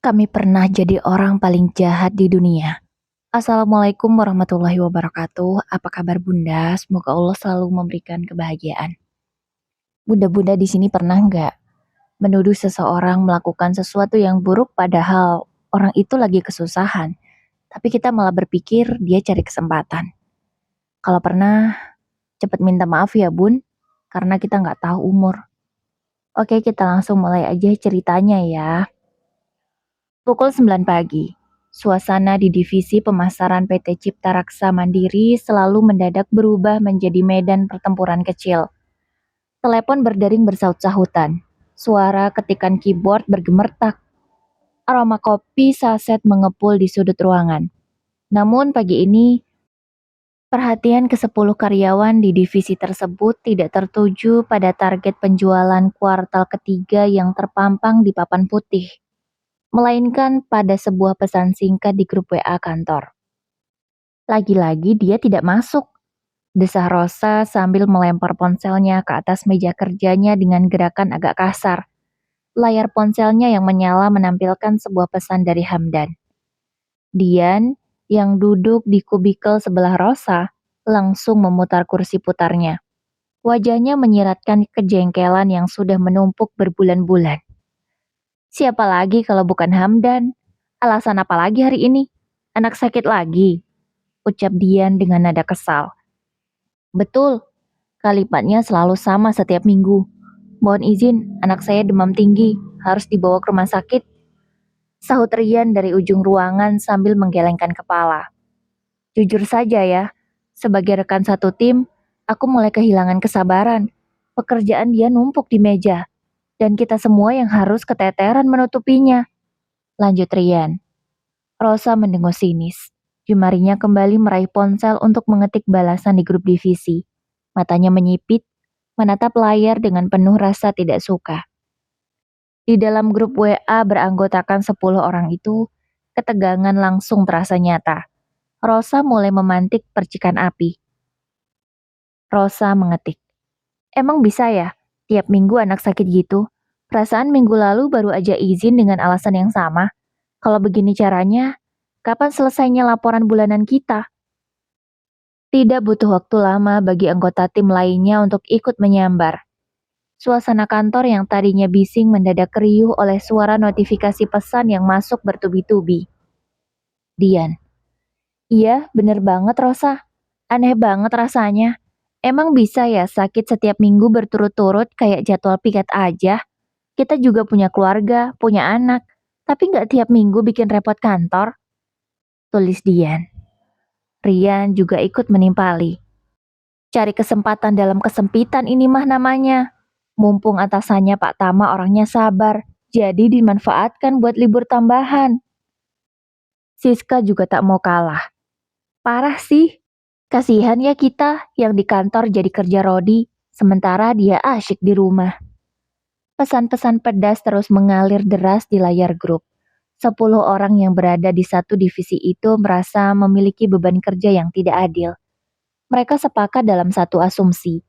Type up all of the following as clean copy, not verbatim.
Kami pernah jadi orang paling jahat di dunia. Assalamualaikum warahmatullahi wabarakatuh. Apa kabar Bunda? Semoga Allah selalu memberikan kebahagiaan. Bunda-bunda di sini pernah nggak menuduh seseorang melakukan sesuatu yang buruk padahal orang itu lagi kesusahan, tapi kita malah berpikir dia cari kesempatan. Kalau pernah, cepat minta maaf ya Bun, karena kita nggak tahu umur. Oke, kita langsung mulai aja ceritanya ya. Pukul 9 pagi, suasana di divisi pemasaran PT Cipta Raksa Mandiri selalu mendadak berubah menjadi medan pertempuran kecil. Telepon berdering bersaut-sahutan. Suara ketikan keyboard bergemertak. Aroma kopi saset mengepul di sudut ruangan. Namun pagi ini, perhatian ke-10 karyawan di divisi tersebut tidak tertuju pada target penjualan kuartal ketiga yang terpampang di papan putih, melainkan pada sebuah pesan singkat di grup WA kantor. Lagi-lagi dia tidak masuk, desah Rosa sambil melempar ponselnya ke atas meja kerjanya dengan gerakan agak kasar. Layar ponselnya yang menyala menampilkan sebuah pesan dari Hamdan. Dian, yang duduk di kubikel sebelah Rosa, langsung memutar kursi putarnya. Wajahnya menyiratkan kejengkelan yang sudah menumpuk berbulan-bulan. Siapa lagi kalau bukan Hamdan? Alasan apa lagi hari ini? Anak sakit lagi? Ucap Dian dengan nada kesal. Betul, kalimatnya selalu sama setiap minggu. Mohon izin, anak saya demam tinggi, harus dibawa ke rumah sakit. Sahut Rian dari ujung ruangan sambil menggelengkan kepala. Jujur saja ya, sebagai rekan satu tim, aku mulai kehilangan kesabaran. Pekerjaan dia numpuk di meja, dan kita semua yang harus keteteran menutupinya. Lanjut Rian. Rosa mendengus sinis. Jemarinya kembali meraih ponsel untuk mengetik balasan di grup divisi. Matanya menyipit, menatap layar dengan penuh rasa tidak suka. Di dalam grup WA beranggotakan 10 orang itu, ketegangan langsung terasa nyata. Rosa mulai memantik percikan api. Rosa mengetik, emang bisa ya, tiap minggu anak sakit gitu? Perasaan minggu lalu baru aja izin dengan alasan yang sama. Kalau begini caranya, kapan selesainya laporan bulanan kita? Tidak butuh waktu lama bagi anggota tim lainnya untuk ikut menyambar. Suasana kantor yang tadinya bising mendadak riuh oleh suara notifikasi pesan yang masuk bertubi-tubi. Dian. Iya, bener banget Rosa. Aneh banget rasanya. Emang bisa ya sakit setiap minggu berturut-turut kayak jadwal piket aja? Kita juga punya keluarga, punya anak. Tapi nggak tiap minggu bikin repot kantor. Tulis Dian. Rian juga ikut menimpali. Cari kesempatan dalam kesempitan ini mah namanya. Mumpung atasannya Pak Tama orangnya sabar, jadi dimanfaatkan buat libur tambahan. Siska juga tak mau kalah. Parah sih. Kasihan ya kita yang di kantor jadi kerja rodi, sementara dia asyik di rumah. Pesan-pesan pedas terus mengalir deras di layar grup. 10 orang yang berada di satu divisi itu merasa memiliki beban kerja yang tidak adil. Mereka sepakat dalam satu asumsi.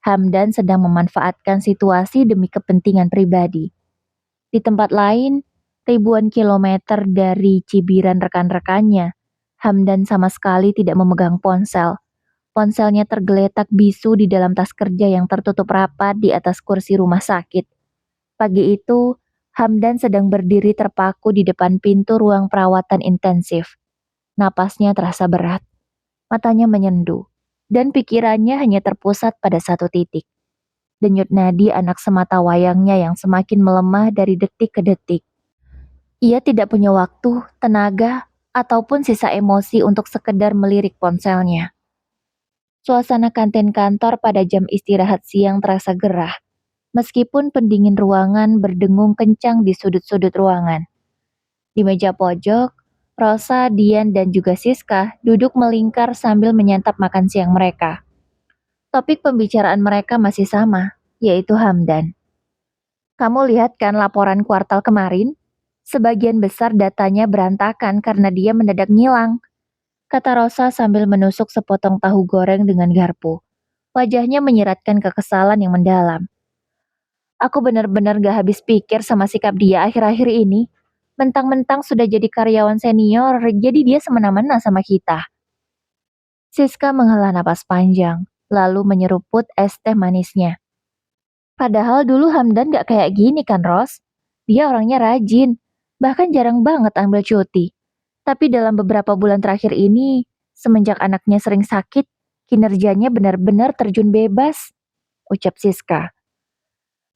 Hamdan sedang memanfaatkan situasi demi kepentingan pribadi. Di tempat lain, ribuan kilometer dari cibiran rekan-rekannya, Hamdan sama sekali tidak memegang ponsel. Ponselnya tergeletak bisu di dalam tas kerja yang tertutup rapat di atas kursi rumah sakit. Pagi itu, Hamdan sedang berdiri terpaku di depan pintu ruang perawatan intensif. Napasnya terasa berat, matanya menyendu, dan pikirannya hanya terpusat pada satu titik. Denyut nadi anak semata wayangnya yang semakin melemah dari detik ke detik. Ia tidak punya waktu, tenaga, ataupun sisa emosi untuk sekedar melirik ponselnya. Suasana kantin kantor pada jam istirahat siang terasa gerah, meskipun pendingin ruangan berdengung kencang di sudut-sudut ruangan. Di meja pojok, Rosa, Dian, dan juga Siska duduk melingkar sambil menyantap makan siang mereka. Topik pembicaraan mereka masih sama, yaitu Hamdan. Kamu lihat kan laporan kuartal kemarin? Sebagian besar datanya berantakan karena dia mendadak ngilang, kata Rosa sambil menusuk sepotong tahu goreng dengan garpu. Wajahnya menyiratkan kekesalan yang mendalam. Aku benar-benar gak habis pikir sama sikap dia akhir-akhir ini. Mentang-mentang sudah jadi karyawan senior, jadi dia semena-mena sama kita. Siska menghela napas panjang, lalu menyeruput es teh manisnya. Padahal dulu Hamdan gak kayak gini kan, Ros? Dia orangnya rajin, bahkan jarang banget ambil cuti. Tapi dalam beberapa bulan terakhir ini, semenjak anaknya sering sakit, kinerjanya benar-benar terjun bebas, ucap Siska.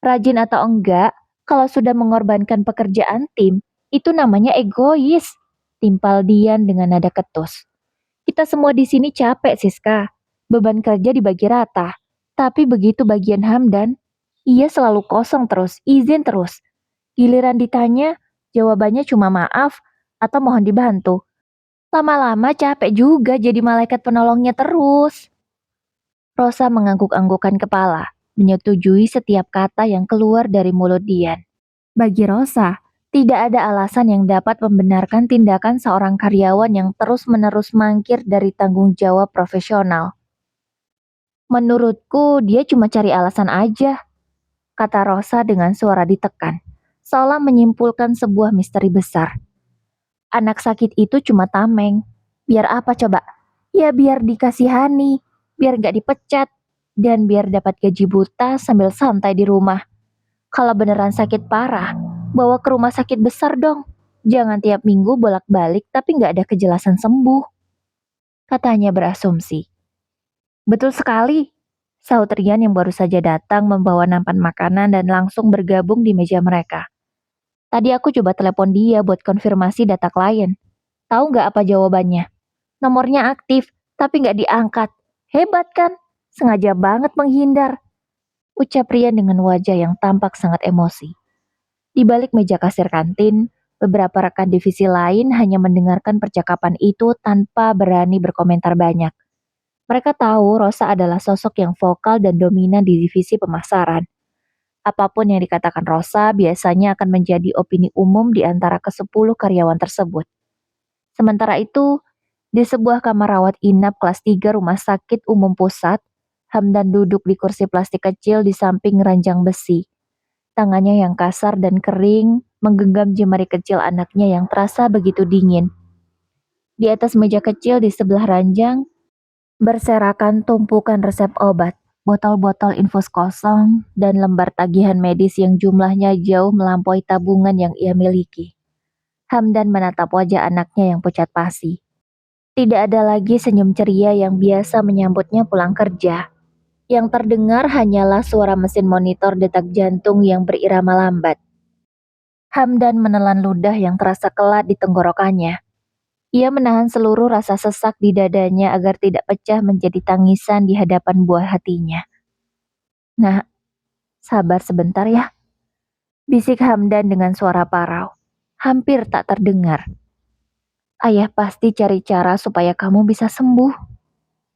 Rajin atau enggak, kalau sudah mengorbankan pekerjaan tim, itu namanya egois. Timpal Dian dengan nada ketus. Kita semua di sini capek, Siska. Beban kerja dibagi rata. Tapi begitu bagian Hamdan, ia selalu kosong terus, izin terus. Giliran ditanya, jawabannya cuma maaf atau mohon dibantu. Lama-lama capek juga jadi malaikat penolongnya terus. Rosa mengangguk-anggukan kepala, menyetujui setiap kata yang keluar dari mulut Dian. Bagi Rosa, tidak ada alasan yang dapat membenarkan tindakan seorang karyawan yang terus-menerus mangkir dari tanggung jawab profesional. Menurutku, dia cuma cari alasan aja, kata Rosa dengan suara ditekan, seolah menyimpulkan sebuah misteri besar. Anak sakit itu cuma tameng. Biar apa coba? Ya biar dikasihani, biar gak dipecat, dan biar dapat gaji buta sambil santai di rumah. Kalau beneran sakit parah, bawa ke rumah sakit besar dong. Jangan tiap minggu bolak-balik tapi gak ada kejelasan sembuh. Katanya berasumsi. Betul sekali, sahut Rian yang baru saja datang membawa nampan makanan dan langsung bergabung di meja mereka. Tadi aku coba telepon dia buat konfirmasi data klien. Tahu nggak apa jawabannya? Nomornya aktif, tapi nggak diangkat. Hebat kan? Sengaja banget menghindar. Ucap Rian dengan wajah yang tampak sangat emosi. Di balik meja kasir kantin, beberapa rekan divisi lain hanya mendengarkan percakapan itu tanpa berani berkomentar banyak. Mereka tahu Rosa adalah sosok yang vokal dan dominan di divisi pemasaran. Apapun yang dikatakan Rosa biasanya akan menjadi opini umum di antara ke-10 karyawan tersebut. Sementara itu, di sebuah kamar rawat inap kelas 3 Rumah Sakit Umum Pusat, Hamdan duduk di kursi plastik kecil di samping ranjang besi. Tangannya yang kasar dan kering menggenggam jemari kecil anaknya yang terasa begitu dingin. Di atas meja kecil di sebelah ranjang, berserakan tumpukan resep obat, botol-botol infus kosong, dan lembar tagihan medis yang jumlahnya jauh melampaui tabungan yang ia miliki. Hamdan menatap wajah anaknya yang pucat pasi. Tidak ada lagi senyum ceria yang biasa menyambutnya pulang kerja. Yang terdengar hanyalah suara mesin monitor detak jantung yang berirama lambat. Hamdan menelan ludah yang terasa kelat di tenggorokannya. Ia menahan seluruh rasa sesak di dadanya agar tidak pecah menjadi tangisan di hadapan buah hatinya. Nah, sabar sebentar ya, bisik Hamdan dengan suara parau. Hampir tak terdengar. Ayah pasti cari cara supaya kamu bisa sembuh,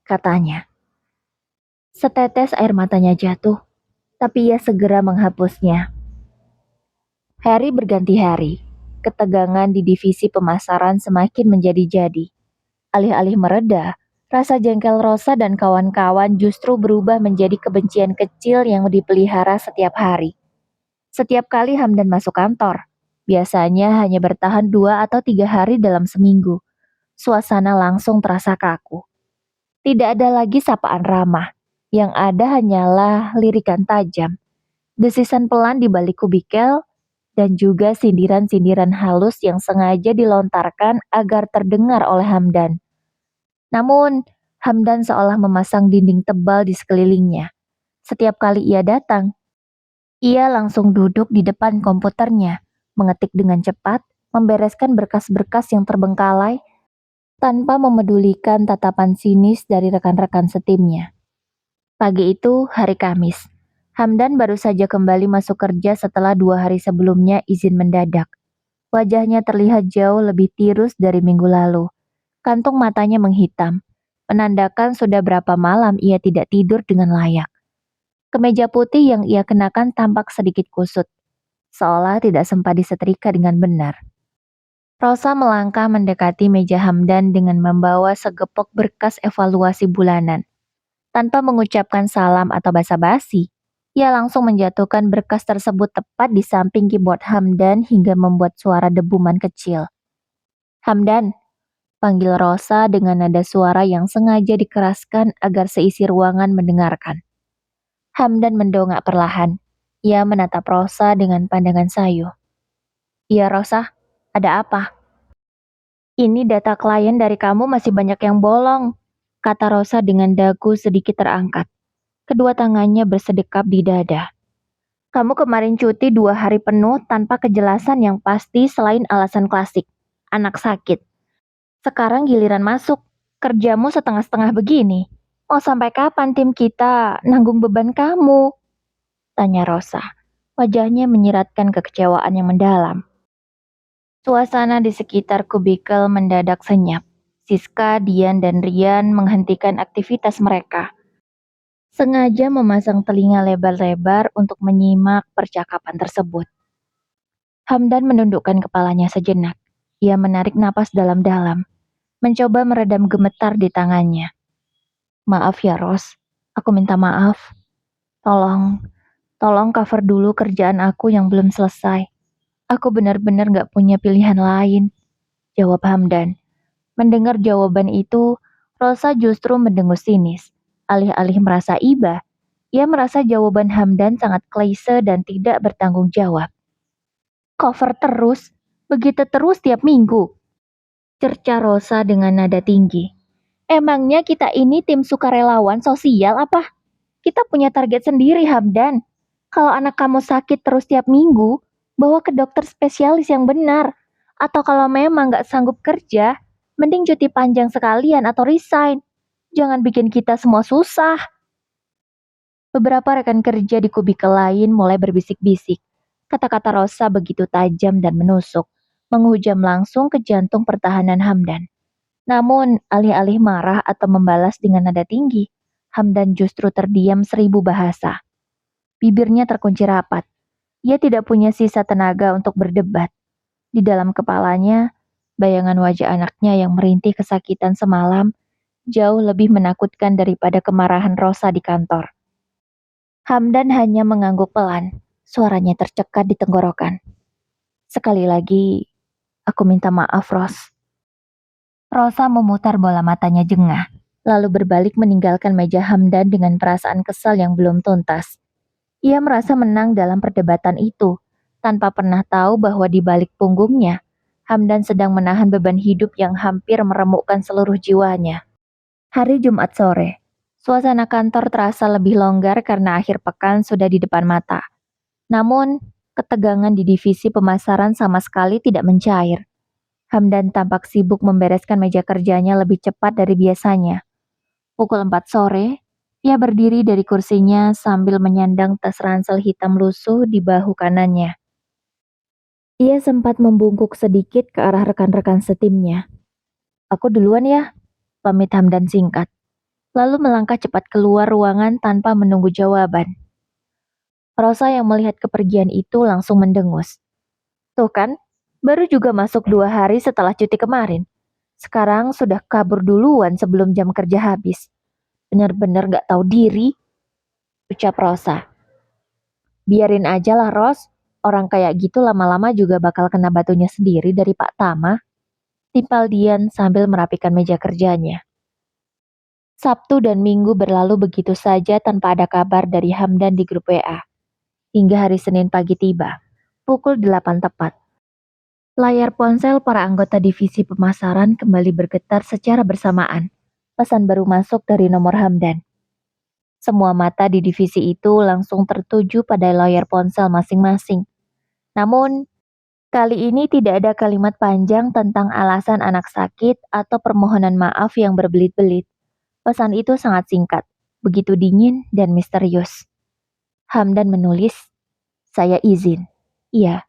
katanya. Setetes air matanya jatuh, tapi ia segera menghapusnya. Hari berganti hari, ketegangan di divisi pemasaran semakin menjadi-jadi. Alih-alih mereda, rasa jengkel Rosa dan kawan-kawan justru berubah menjadi kebencian kecil yang dipelihara setiap hari. Setiap kali Hamdan masuk kantor, biasanya hanya bertahan 2 atau 3 hari dalam seminggu. Suasana langsung terasa kaku. Tidak ada lagi sapaan ramah. Yang ada hanyalah lirikan tajam, desisan pelan di balik kubikel, dan juga sindiran-sindiran halus yang sengaja dilontarkan agar terdengar oleh Hamdan. Namun, Hamdan seolah memasang dinding tebal di sekelilingnya. Setiap kali ia datang, ia langsung duduk di depan komputernya, mengetik dengan cepat, membereskan berkas-berkas yang terbengkalai, tanpa memedulikan tatapan sinis dari rekan-rekan setimnya. Pagi itu, hari Kamis. Hamdan baru saja kembali masuk kerja setelah 2 hari sebelumnya izin mendadak. Wajahnya terlihat jauh lebih tirus dari minggu lalu. Kantung matanya menghitam, menandakan sudah berapa malam ia tidak tidur dengan layak. Kemeja putih yang ia kenakan tampak sedikit kusut, seolah tidak sempat disetrika dengan benar. Rosa melangkah mendekati meja Hamdan dengan membawa segepok berkas evaluasi bulanan. Tanpa mengucapkan salam atau basa-basi, Ia langsung menjatuhkan berkas tersebut tepat di samping keyboard Hamdan hingga membuat suara debuman kecil. Hamdan, panggil Rosa dengan nada suara yang sengaja dikeraskan agar seisi ruangan mendengarkan. Hamdan mendongak perlahan. Ia menatap Rosa dengan pandangan sayu. Iya Rosa, ada apa? Ini data klien dari kamu masih banyak yang bolong, kata Rosa dengan dagu sedikit terangkat. Kedua tangannya bersedekap di dada. Kamu kemarin cuti 2 hari penuh tanpa kejelasan yang pasti selain alasan klasik. Anak sakit. Sekarang giliran masuk. Kerjamu setengah-setengah begini. Mau sampai kapan tim kita nanggung beban kamu? Tanya Rosa. Wajahnya menyiratkan kekecewaan yang mendalam. Suasana di sekitar kubikel mendadak senyap. Siska, Dian, dan Rian menghentikan aktivitas mereka. Sengaja memasang telinga lebar-lebar untuk menyimak percakapan tersebut. Hamdan menundukkan kepalanya sejenak. Ia menarik napas dalam-dalam, mencoba meredam gemetar di tangannya. Maaf ya Ros, aku minta maaf. Tolong, tolong cover dulu kerjaan aku yang belum selesai. Aku benar-benar gak punya pilihan lain, jawab Hamdan. Mendengar jawaban itu, Rosa justru mendengus sinis. Alih-alih merasa iba, ia merasa jawaban Hamdan sangat klise dan tidak bertanggung jawab. Cover terus, begitu terus tiap minggu, cerca Rosa dengan nada tinggi. Emangnya kita ini tim sukarelawan sosial apa? Kita punya target sendiri, Hamdan. Kalau anak kamu sakit terus tiap minggu, bawa ke dokter spesialis yang benar. Atau kalau memang gak sanggup kerja, mending cuti panjang sekalian atau resign. Jangan bikin kita semua susah. Beberapa rekan kerja di kubikel lain mulai berbisik-bisik. Kata-kata Rosa begitu tajam dan menusuk, menghujam langsung ke jantung pertahanan Hamdan. Namun, alih-alih marah atau membalas dengan nada tinggi, Hamdan justru terdiam 1000 bahasa. Bibirnya terkunci rapat. Ia tidak punya sisa tenaga untuk berdebat. Di dalam kepalanya, bayangan wajah anaknya yang merintih kesakitan semalam jauh lebih menakutkan daripada kemarahan Rosa di kantor. Hamdan hanya mengangguk pelan, suaranya tercekat di tenggorokan. Sekali lagi, aku minta maaf, Ros. Rosa memutar bola matanya jengah, lalu berbalik meninggalkan meja Hamdan dengan perasaan kesal yang belum tuntas. Ia merasa menang dalam perdebatan itu, tanpa pernah tahu bahwa di balik punggungnya, Hamdan sedang menahan beban hidup yang hampir meremukkan seluruh jiwanya. Hari Jumat sore, suasana kantor terasa lebih longgar karena akhir pekan sudah di depan mata. Namun, ketegangan di divisi pemasaran sama sekali tidak mencair. Hamdan tampak sibuk membereskan meja kerjanya lebih cepat dari biasanya. Pukul 4 sore, ia berdiri dari kursinya sambil menyandang tas ransel hitam lusuh di bahu kanannya. Ia sempat membungkuk sedikit ke arah rekan-rekan setimnya. Aku duluan ya, pamit Hamdan singkat. Lalu melangkah cepat keluar ruangan tanpa menunggu jawaban. Rosa yang melihat kepergian itu langsung mendengus. Tuh kan, baru juga masuk 2 hari setelah cuti kemarin. Sekarang sudah kabur duluan sebelum jam kerja habis. Benar-benar gak tahu diri, ucap Rosa. Biarin aja lah Ros, orang kayak gitu lama-lama juga bakal kena batunya sendiri dari Pak Tama. Timpal Dian sambil merapikan meja kerjanya. Sabtu dan Minggu berlalu begitu saja tanpa ada kabar dari Hamdan di grup WA. Hingga hari Senin pagi tiba, pukul 8 tepat. Layar ponsel para anggota divisi pemasaran kembali bergetar secara bersamaan. Pesan baru masuk dari nomor Hamdan. Semua mata di divisi itu langsung tertuju pada layar ponsel masing-masing. Namun, kali ini tidak ada kalimat panjang tentang alasan anak sakit atau permohonan maaf yang berbelit-belit. Pesan itu sangat singkat, begitu dingin dan misterius. Hamdan menulis, saya izin. Iya,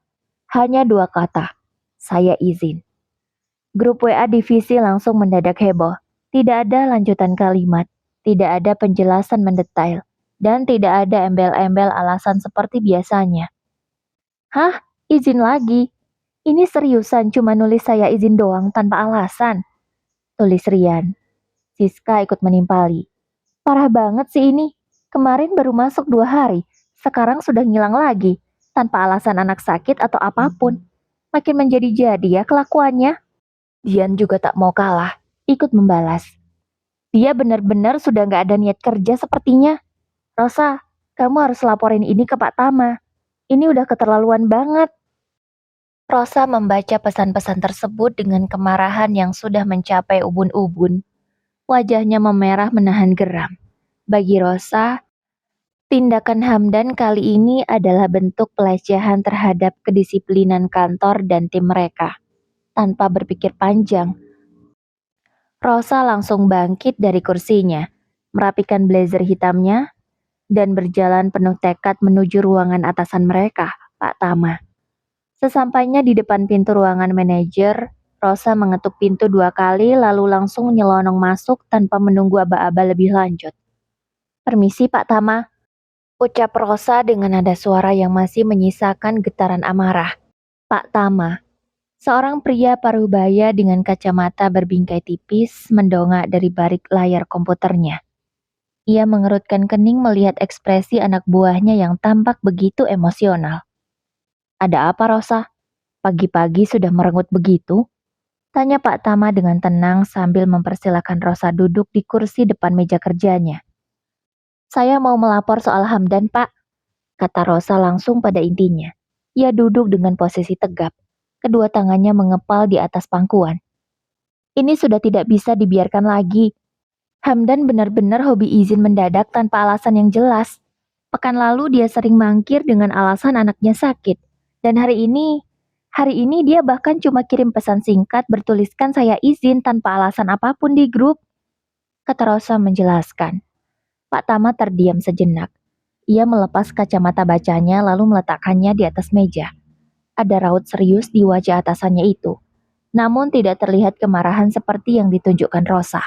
hanya 2 kata, saya izin. Grup WA divisi langsung mendadak heboh. Tidak ada lanjutan kalimat, tidak ada penjelasan mendetail, dan tidak ada embel-embel alasan seperti biasanya. Hah? Izin lagi? Ini seriusan cuma nulis saya izin doang tanpa alasan? Tulis Rian. Siska ikut menimpali. Parah banget sih ini. Kemarin baru masuk 2 hari. Sekarang sudah ngilang lagi, tanpa alasan anak sakit atau apapun. Makin menjadi-jadi ya kelakuannya. Dian juga tak mau kalah, ikut membalas. Dia benar-benar sudah nggak ada niat kerja sepertinya. Rosa, kamu harus laporin ini ke Pak Tama. Ini udah keterlaluan banget. Rosa membaca pesan-pesan tersebut dengan kemarahan yang sudah mencapai ubun-ubun. Wajahnya memerah menahan geram. Bagi Rosa, tindakan Hamdan kali ini adalah bentuk pelecehan terhadap kedisiplinan kantor dan tim mereka. Tanpa berpikir panjang, Rosa langsung bangkit dari kursinya, merapikan blazer hitamnya, dan berjalan penuh tekad menuju ruangan atasan mereka, Pak Tama. Sesampainya di depan pintu ruangan manajer, Rosa mengetuk pintu 2 kali lalu langsung nyelonong masuk tanpa menunggu aba-aba lebih lanjut. "Permisi Pak Tama," ucap Rosa dengan nada suara yang masih menyisakan getaran amarah. Pak Tama, seorang pria parubaya dengan kacamata berbingkai tipis, mendongak dari balik layar komputernya. Ia mengerutkan kening melihat ekspresi anak buahnya yang tampak begitu emosional. "Ada apa, Rosa? Pagi-pagi sudah merengut begitu?" Tanya Pak Tama dengan tenang sambil mempersilahkan Rosa duduk di kursi depan meja kerjanya. "Saya mau melapor soal Hamdan, Pak," kata Rosa langsung pada intinya. Ia duduk dengan posisi tegap, kedua tangannya mengepal di atas pangkuan. "Ini sudah tidak bisa dibiarkan lagi. Hamdan benar-benar hobi izin mendadak tanpa alasan yang jelas. Pekan lalu dia sering mangkir dengan alasan anaknya sakit. Dan hari ini dia bahkan cuma kirim pesan singkat bertuliskan saya izin tanpa alasan apapun di grup," kata Rosa menjelaskan. Pak Tama terdiam sejenak. Ia melepas kacamata bacanya lalu meletakkannya di atas meja. Ada raut serius di wajah atasannya itu. Namun tidak terlihat kemarahan seperti yang ditunjukkan Rosa.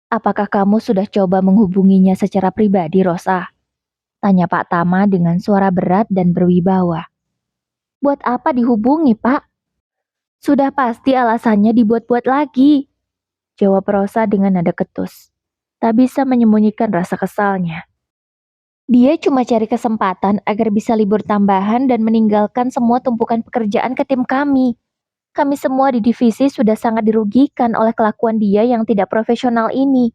"Apakah kamu sudah coba menghubunginya secara pribadi, Rosa?" Tanya Pak Tama dengan suara berat dan berwibawa. "Buat apa dihubungi, Pak? Sudah pasti alasannya dibuat-buat lagi," jawab Rosa dengan nada ketus. Tak bisa menyembunyikan rasa kesalnya. Dia cuma cari kesempatan agar bisa libur tambahan dan meninggalkan semua tumpukan pekerjaan ke tim kami. Kami semua di divisi sudah sangat dirugikan oleh kelakuan dia yang tidak profesional ini.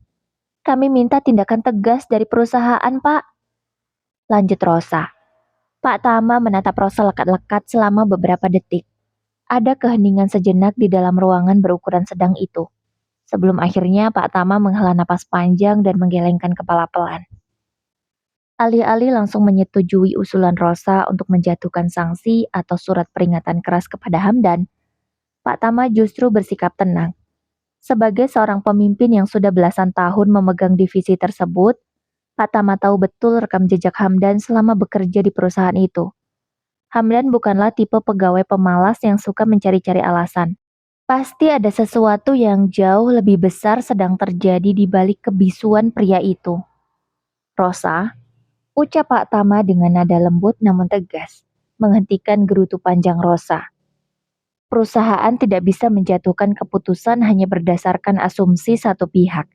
Kami minta tindakan tegas dari perusahaan, Pak. Lanjut Rosa. Pak Tama menatap Rosa lekat-lekat selama beberapa detik. Ada keheningan sejenak di dalam ruangan berukuran sedang itu. Sebelum akhirnya Pak Tama menghela napas panjang dan menggelengkan kepala pelan. Alih-alih langsung menyetujui usulan Rosa untuk menjatuhkan sanksi atau surat peringatan keras kepada Hamdan, Pak Tama justru bersikap tenang. Sebagai seorang pemimpin yang sudah belasan tahun memegang divisi tersebut, Pak Tama tahu betul rekam jejak Hamdan selama bekerja di perusahaan itu. Hamdan bukanlah tipe pegawai pemalas yang suka mencari-cari alasan. Pasti ada sesuatu yang jauh lebih besar sedang terjadi di balik kebisuan pria itu. "Rosa," ucap Pak Tama dengan nada lembut namun tegas, menghentikan gerutu panjang Rosa. "Perusahaan tidak bisa menjatuhkan keputusan hanya berdasarkan asumsi satu pihak.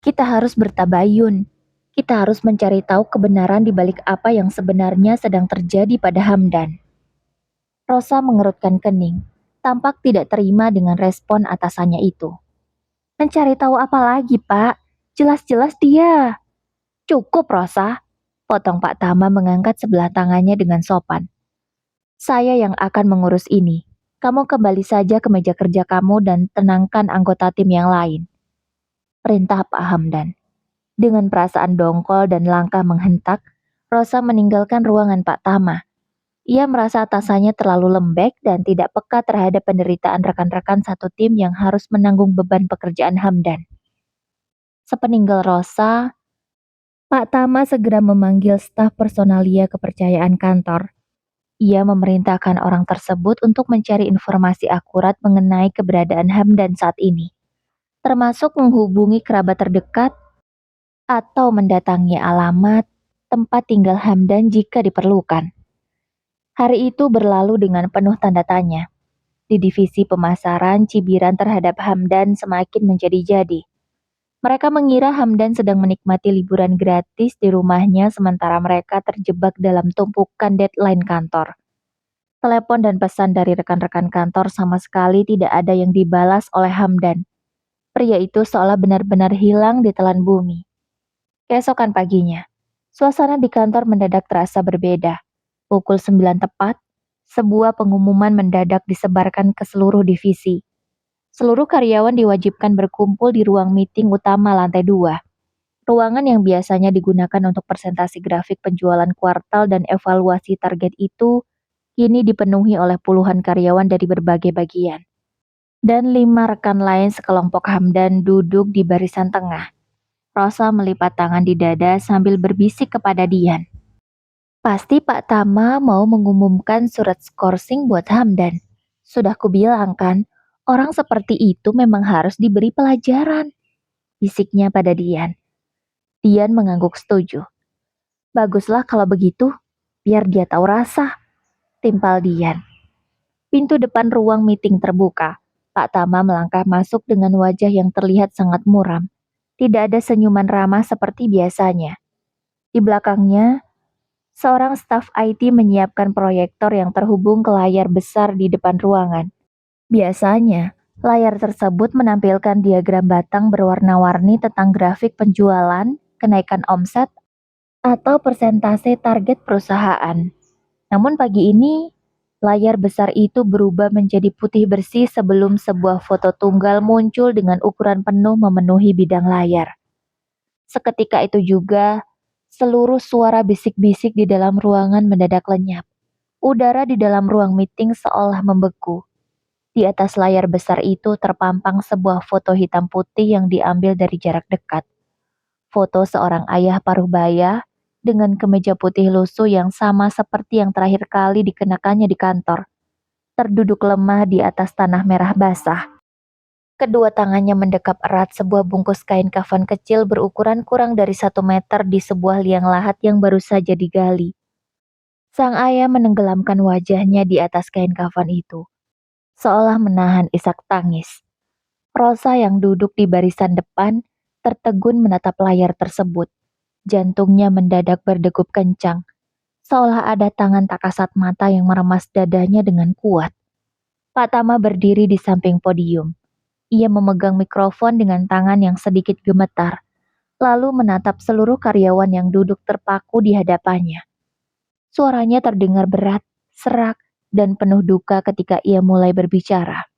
Kita harus bertabayun. Kita harus mencari tahu kebenaran di balik apa yang sebenarnya sedang terjadi pada Hamdan." Rosa mengerutkan kening, tampak tidak terima dengan respon atasannya itu. "Mencari tahu apa lagi, Pak? Jelas-jelas dia." "Cukup, Rosa," potong Pak Tama mengangkat sebelah tangannya dengan sopan. "Saya yang akan mengurus ini. Kamu kembali saja ke meja kerja kamu dan tenangkan anggota tim yang lain," perintah Pak Hamdan. Dengan perasaan dongkol dan langkah menghentak, Rosa meninggalkan ruangan Pak Tama. Ia merasa atasannya terlalu lembek dan tidak peka terhadap penderitaan rekan-rekan satu tim yang harus menanggung beban pekerjaan Hamdan. Sepeninggal Rosa, Pak Tama segera memanggil staf personalia kepercayaan kantor. Ia memerintahkan orang tersebut untuk mencari informasi akurat mengenai keberadaan Hamdan saat ini, termasuk menghubungi kerabat terdekat atau mendatangi alamat tempat tinggal Hamdan jika diperlukan. Hari itu berlalu dengan penuh tanda tanya. Di divisi pemasaran, cibiran terhadap Hamdan semakin menjadi-jadi. Mereka mengira Hamdan sedang menikmati liburan gratis di rumahnya sementara mereka terjebak dalam tumpukan deadline kantor. Telepon dan pesan dari rekan-rekan kantor sama sekali tidak ada yang dibalas oleh Hamdan. Pria itu seolah benar-benar hilang di telan bumi. Keesokan paginya, suasana di kantor mendadak terasa berbeda. Pukul 9 tepat, sebuah pengumuman mendadak disebarkan ke seluruh divisi. Seluruh karyawan diwajibkan berkumpul di ruang meeting utama lantai 2. Ruangan yang biasanya digunakan untuk presentasi grafik penjualan kuartal dan evaluasi target itu kini dipenuhi oleh puluhan karyawan dari berbagai bagian. Dan 5 rekan lain sekelompok Hamdan duduk di barisan tengah. Rosa melipat tangan di dada sambil berbisik kepada Dian. Pasti Pak Tama mau mengumumkan surat skorsing buat Hamdan. Sudah kubilang kan, orang seperti itu memang harus diberi pelajaran. Bisiknya pada Dian. Dian mengangguk setuju. Baguslah kalau begitu, biar dia tahu rasa. Timpal Dian. Pintu depan ruang meeting terbuka. Pak Tama melangkah masuk dengan wajah yang terlihat sangat muram. Tidak ada senyuman ramah seperti biasanya. Di belakangnya, seorang staf IT menyiapkan proyektor yang terhubung ke layar besar di depan ruangan. Biasanya, layar tersebut menampilkan diagram batang berwarna-warni tentang grafik penjualan, kenaikan omset, atau persentase target perusahaan. Namun pagi ini, layar besar itu berubah menjadi putih bersih sebelum sebuah foto tunggal muncul dengan ukuran penuh memenuhi bidang layar. Seketika itu juga, seluruh suara bisik-bisik di dalam ruangan mendadak lenyap. Udara di dalam ruang meeting seolah membeku. Di atas layar besar itu terpampang sebuah foto hitam putih yang diambil dari jarak dekat. Foto seorang ayah paruh baya dengan kemeja putih lusuh yang sama seperti yang terakhir kali dikenakannya di kantor. Terduduk lemah di atas tanah merah basah. Kedua tangannya mendekap erat sebuah bungkus kain kafan kecil berukuran kurang dari 1 meter di sebuah liang lahat yang baru saja digali. Sang ayah menenggelamkan wajahnya di atas kain kafan itu, seolah menahan isak tangis. Rosa yang duduk di barisan depan tertegun menatap layar tersebut. Jantungnya mendadak berdegup kencang, seolah ada tangan tak kasat mata yang meremas dadanya dengan kuat. Pak Tama berdiri di samping podium. Ia memegang mikrofon dengan tangan yang sedikit gemetar, lalu menatap seluruh karyawan yang duduk terpaku di hadapannya. Suaranya terdengar berat, serak, dan penuh duka ketika ia mulai berbicara.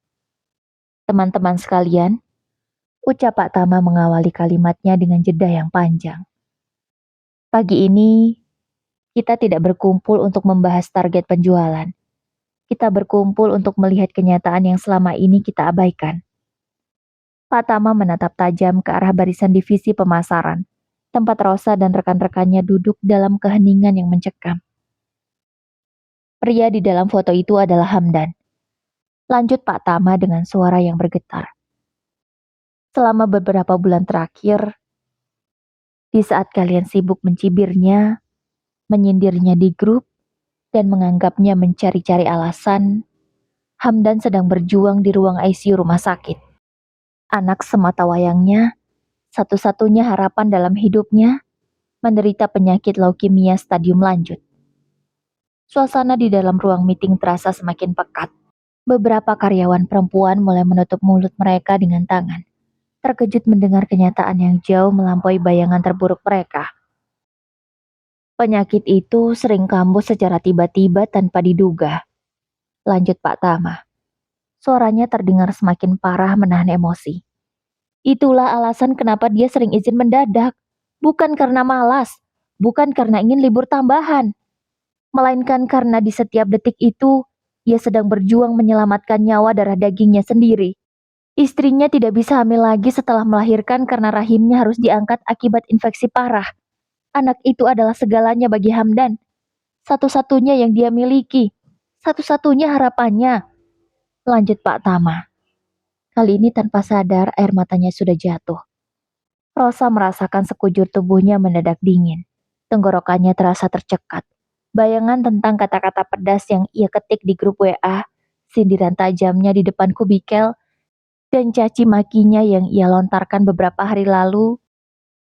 Teman-teman sekalian, ucap Pak Tama mengawali kalimatnya dengan jeda yang panjang. Pagi ini, kita tidak berkumpul untuk membahas target penjualan. Kita berkumpul untuk melihat kenyataan yang selama ini kita abaikan. Pak Tama menatap tajam ke arah barisan divisi pemasaran, tempat Rosa dan rekan-rekannya duduk dalam keheningan yang mencekam. Pria di dalam foto itu adalah Hamdan. Lanjut Pak Tama dengan suara yang bergetar. Selama beberapa bulan terakhir, di saat kalian sibuk mencibirnya, menyindirnya di grup, dan menganggapnya mencari-cari alasan, Hamdan sedang berjuang di ruang ICU rumah sakit. Anak semata wayangnya, satu-satunya harapan dalam hidupnya, menderita penyakit leukemia stadium lanjut. Suasana di dalam ruang meeting terasa semakin pekat. Beberapa karyawan perempuan mulai menutup mulut mereka dengan tangan, terkejut mendengar kenyataan yang jauh melampaui bayangan terburuk mereka. Penyakit itu sering kambuh secara tiba-tiba tanpa diduga. Lanjut Pak Tama. Suaranya terdengar semakin parah menahan emosi. Itulah alasan kenapa dia sering izin mendadak. Bukan karena malas, bukan karena ingin libur tambahan, melainkan karena di setiap detik itu, ia sedang berjuang menyelamatkan nyawa darah dagingnya sendiri. Istrinya tidak bisa hamil lagi setelah melahirkan karena rahimnya harus diangkat akibat infeksi parah. Anak itu adalah segalanya bagi Hamdan. Satu-satunya yang dia miliki. Satu-satunya harapannya. Lanjut Pak Tama. Kali ini tanpa sadar air matanya sudah jatuh. Rosa merasakan sekujur tubuhnya mendadak dingin. Tenggorokannya terasa tercekat. Bayangan tentang kata-kata pedas yang ia ketik di grup WA, sindiran tajamnya di depan kubikel, dan caci makinya yang ia lontarkan beberapa hari lalu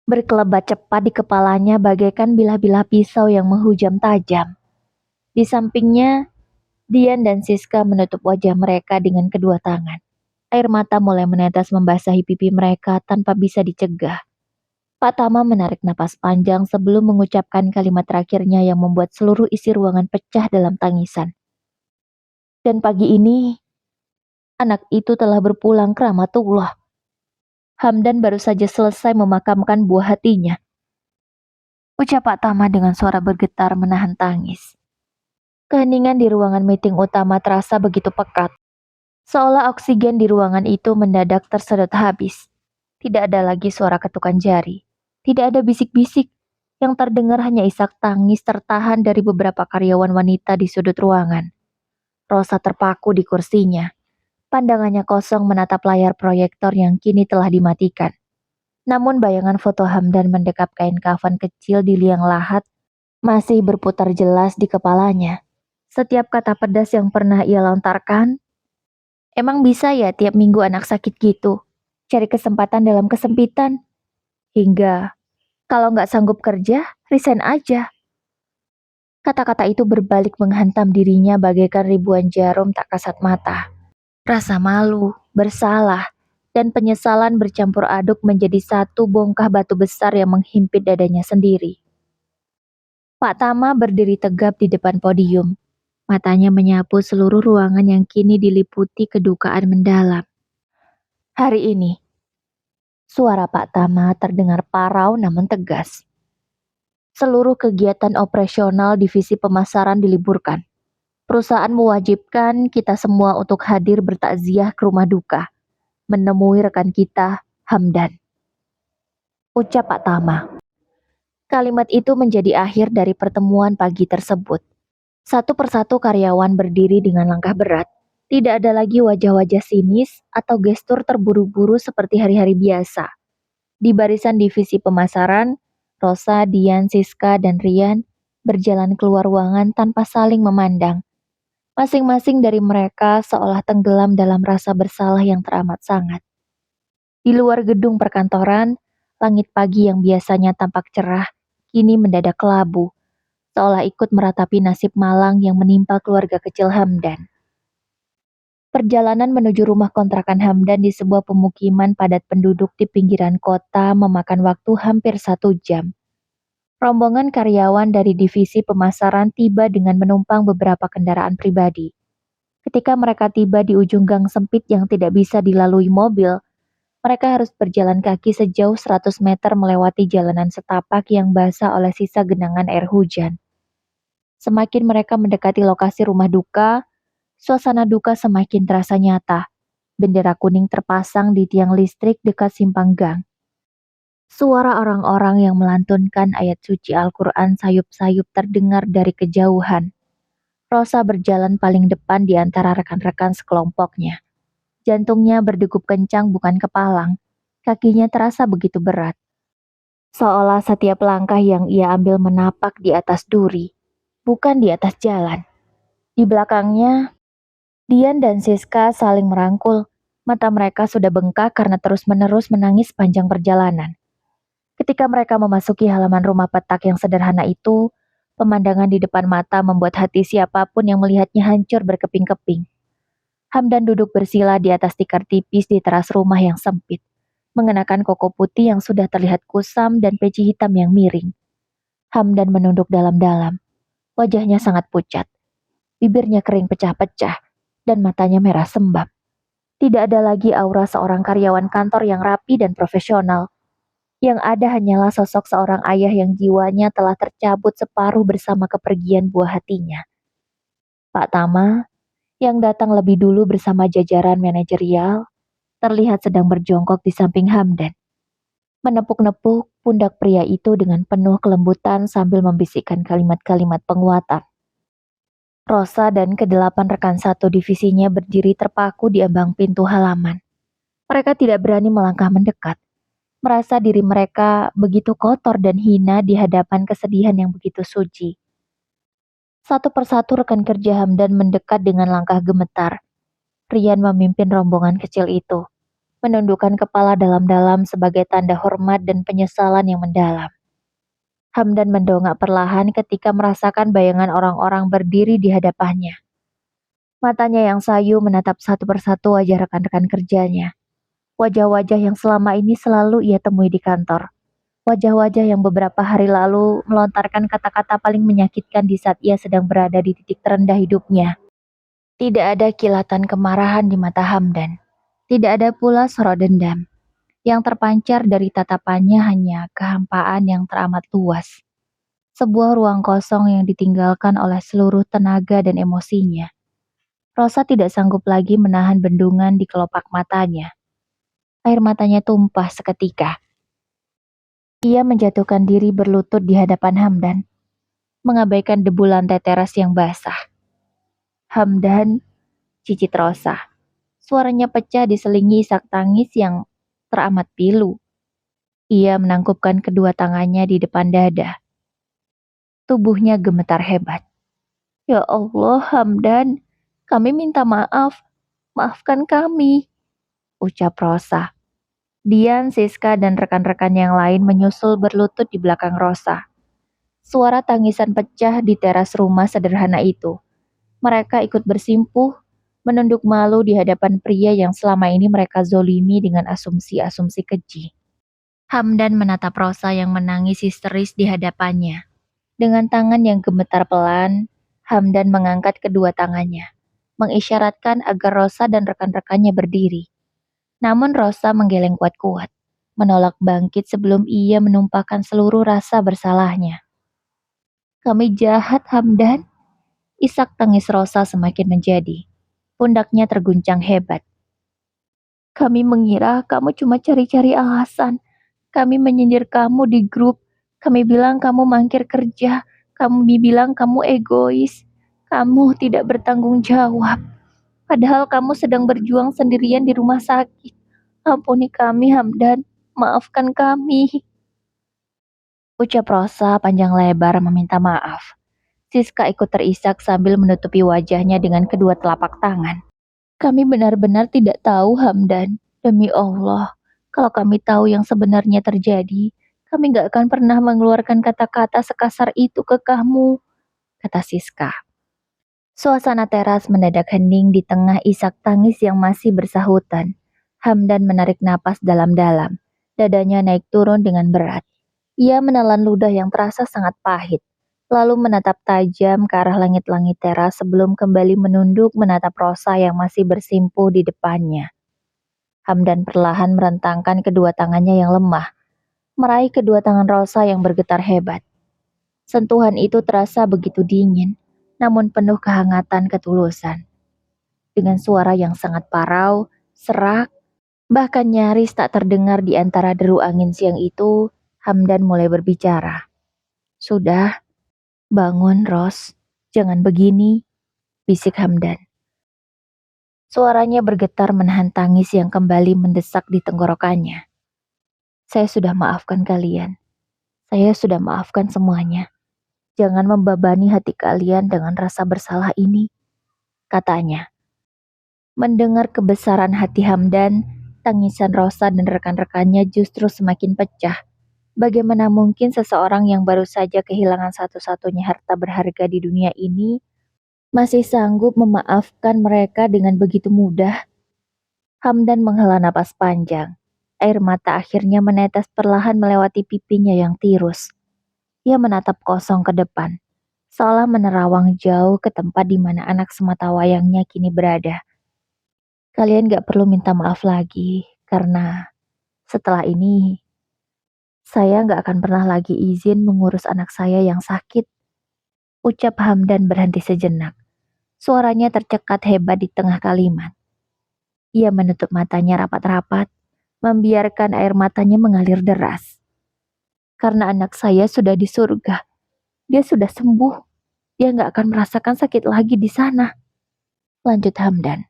berkelebat cepat di kepalanya bagaikan bilah-bilah pisau yang menghujam tajam. Di sampingnya, Dian dan Siska menutup wajah mereka dengan kedua tangan. Air mata mulai menetes membasahi pipi mereka tanpa bisa dicegah. Pak Tama menarik napas panjang sebelum mengucapkan kalimat terakhirnya yang membuat seluruh isi ruangan pecah dalam tangisan. Dan pagi ini, anak itu telah berpulang ke rahmatullah. Hamdan baru saja selesai memakamkan buah hatinya. Ucap Pak Tama dengan suara bergetar menahan tangis. Keheningan di ruangan meeting utama terasa begitu pekat. Seolah oksigen di ruangan itu mendadak tersedot habis. Tidak ada lagi suara ketukan jari. Tidak ada bisik-bisik. Yang terdengar hanya isak tangis tertahan dari beberapa karyawan wanita di sudut ruangan. Rosa terpaku di kursinya. Pandangannya kosong menatap layar proyektor yang kini telah dimatikan. Namun bayangan foto Hamdan mendekap kain kafan kecil di liang lahat masih berputar jelas di kepalanya. Setiap kata pedas yang pernah ia lontarkan, emang bisa ya tiap minggu anak sakit gitu? Cari kesempatan dalam kesempitan. Hingga, kalau nggak sanggup kerja, resign aja. Kata-kata itu berbalik menghantam dirinya bagaikan ribuan jarum tak kasat mata. Rasa malu, bersalah, dan penyesalan bercampur aduk menjadi satu bongkah batu besar yang menghimpit dadanya sendiri. Pak Tama berdiri tegap di depan podium. Matanya menyapu seluruh ruangan yang kini diliputi kedukaan mendalam. Hari ini, suara Pak Tama terdengar parau namun tegas. Seluruh kegiatan operasional divisi pemasaran diliburkan. Perusahaan mewajibkan kita semua untuk hadir bertakziah ke rumah duka, menemui rekan kita, Hamdan. Ucap Pak Tama. Kalimat itu menjadi akhir dari pertemuan pagi tersebut. Satu persatu karyawan berdiri dengan langkah berat. Tidak ada lagi wajah-wajah sinis atau gestur terburu-buru seperti hari-hari biasa. Di barisan divisi pemasaran, Rosa, Dian, Siska, dan Rian berjalan keluar ruangan tanpa saling memandang. Masing-masing dari mereka seolah tenggelam dalam rasa bersalah yang teramat sangat. Di luar gedung perkantoran, langit pagi yang biasanya tampak cerah, kini mendadak kelabu, seolah ikut meratapi nasib malang yang menimpa keluarga kecil Hamdan. Perjalanan menuju rumah kontrakan Hamdan di sebuah pemukiman padat penduduk di pinggiran kota memakan waktu hampir 1 jam. Rombongan karyawan dari divisi pemasaran tiba dengan menumpang beberapa kendaraan pribadi. Ketika mereka tiba di ujung gang sempit yang tidak bisa dilalui mobil, mereka harus berjalan kaki sejauh 100 meter melewati jalanan setapak yang basah oleh sisa genangan air hujan. Semakin mereka mendekati lokasi rumah duka, suasana duka semakin terasa nyata. Bendera kuning terpasang di tiang listrik dekat simpang gang. Suara orang-orang yang melantunkan ayat suci Al-Quran sayup-sayup terdengar dari kejauhan. Rosa berjalan paling depan di antara rekan-rekan sekelompoknya. Jantungnya berdegup kencang bukan kepalang. Kakinya terasa begitu berat. Seolah setiap langkah yang ia ambil menapak di atas duri, bukan di atas jalan. Di belakangnya, Dian dan Siska saling merangkul. Mata mereka sudah bengkak karena terus-menerus menangis sepanjang perjalanan. Ketika mereka memasuki halaman rumah petak yang sederhana itu, pemandangan di depan mata membuat hati siapapun yang melihatnya hancur berkeping-keping. Hamdan duduk bersila di atas tikar tipis di teras rumah yang sempit, mengenakan koko putih yang sudah terlihat kusam dan peci hitam yang miring. Hamdan menunduk dalam-dalam. Wajahnya sangat pucat. Bibirnya kering pecah-pecah, dan matanya merah sembab. Tidak ada lagi aura seorang karyawan kantor yang rapi dan profesional. Yang ada hanyalah sosok seorang ayah yang jiwanya telah tercabut separuh bersama kepergian buah hatinya. Pak Tama, yang datang lebih dulu bersama jajaran manajerial, terlihat sedang berjongkok di samping Hamdan. Menepuk-nepuk pundak pria itu dengan penuh kelembutan sambil membisikkan kalimat-kalimat penguatan. Rosa dan kedelapan rekan satu divisinya berdiri terpaku di ambang pintu halaman. Mereka tidak berani melangkah mendekat. Merasa diri mereka begitu kotor dan hina di hadapan kesedihan yang begitu suci. Satu persatu rekan kerja Hamdan mendekat dengan langkah gemetar. Rian memimpin rombongan kecil itu. menundukkan kepala dalam-dalam sebagai tanda hormat dan penyesalan yang mendalam. Hamdan mendongak perlahan ketika merasakan bayangan orang-orang berdiri di hadapannya. Matanya yang sayu menatap satu persatu wajah rekan-rekan kerjanya. Wajah-wajah yang selama ini selalu ia temui di kantor. Wajah-wajah yang beberapa hari lalu melontarkan kata-kata paling menyakitkan di saat ia sedang berada di titik terendah hidupnya. Tidak ada kilatan kemarahan di mata Hamdan. Tidak ada pula sorot dendam. Yang terpancar dari tatapannya hanya kehampaan yang teramat luas. Sebuah ruang kosong yang ditinggalkan oleh seluruh tenaga dan emosinya. Rosa tidak sanggup lagi menahan bendungan di kelopak matanya. Air matanya tumpah seketika. Ia menjatuhkan diri berlutut di hadapan Hamdan, mengabaikan debu lantai teras yang basah. Hamdan, cicit Rosa. Suaranya pecah diselingi isak tangis yang teramat pilu. Ia menangkupkan kedua tangannya di depan dada. Tubuhnya gemetar hebat. Ya Allah, Hamdan, kami minta maaf. Maafkan kami, ucap Rosa. Dian, Siska, dan rekan-rekan yang lain menyusul berlutut di belakang Rosa. Suara tangisan pecah di teras rumah sederhana itu. Mereka ikut bersimpuh, menunduk malu di hadapan pria yang selama ini mereka zolimi dengan asumsi-asumsi keji. Hamdan menatap Rosa yang menangis histeris di hadapannya. Dengan tangan yang gemetar pelan, Hamdan mengangkat kedua tangannya, mengisyaratkan agar Rosa dan rekan-rekannya berdiri. Namun Rosa menggeleng kuat-kuat, menolak bangkit sebelum ia menumpahkan seluruh rasa bersalahnya. Kami jahat, Hamdan. Isak tangis Rosa semakin menjadi. Pundaknya terguncang hebat. Kami mengira kamu cuma cari-cari alasan. Kami menyindir kamu di grup. Kami bilang kamu mangkir kerja. Kami bilang kamu egois. Kamu tidak bertanggung jawab. Padahal kamu sedang berjuang sendirian di rumah sakit. Ampuni kami, Hamdan. Maafkan kami. Ucap Rosa panjang lebar meminta maaf. Siska ikut terisak sambil menutupi wajahnya dengan kedua telapak tangan. Kami benar-benar tidak tahu, Hamdan. Demi Allah, kalau kami tahu yang sebenarnya terjadi, kami gak akan pernah mengeluarkan kata-kata sekasar itu ke kamu, kata Siska. Suasana teras mendadak hening di tengah isak tangis yang masih bersahutan. Hamdan menarik napas dalam-dalam. Dadanya naik turun dengan berat. Ia menelan ludah yang terasa sangat pahit, lalu menatap tajam ke arah langit-langit teras sebelum kembali menunduk menatap Rosa yang masih bersimpuh di depannya. Hamdan perlahan merentangkan kedua tangannya yang lemah, meraih kedua tangan Rosa yang bergetar hebat. Sentuhan itu terasa begitu dingin, namun penuh kehangatan ketulusan. Dengan suara yang sangat parau, serak, bahkan nyaris tak terdengar di antara deru angin siang itu, Hamdan mulai berbicara. Sudah, bangun Ros, jangan begini, bisik Hamdan. Suaranya bergetar menahan tangis yang kembali mendesak di tenggorokannya. Saya sudah maafkan kalian. Saya sudah maafkan semuanya. Jangan membebani hati kalian dengan rasa bersalah ini, katanya. Mendengar kebesaran hati Hamdan, tangisan Rosa dan rekan-rekannya justru semakin pecah. Bagaimana mungkin seseorang yang baru saja kehilangan satu-satunya harta berharga di dunia ini masih sanggup memaafkan mereka dengan begitu mudah? Hamdan menghela napas panjang. Air mata akhirnya menetes perlahan melewati pipinya yang tirus. Ia menatap kosong ke depan, seolah menerawang jauh ke tempat di mana anak sematawayangnya kini berada. Kalian gak perlu minta maaf lagi, karena setelah ini, saya gak akan pernah lagi izin mengurus anak saya yang sakit. Ucap Hamdan berhenti sejenak. Suaranya tercekat hebat di tengah kalimat. Ia menutup matanya rapat-rapat, membiarkan air matanya mengalir deras. Karena anak saya sudah di surga. Dia sudah sembuh. Dia gak akan merasakan sakit lagi di sana. Lanjut Hamdan.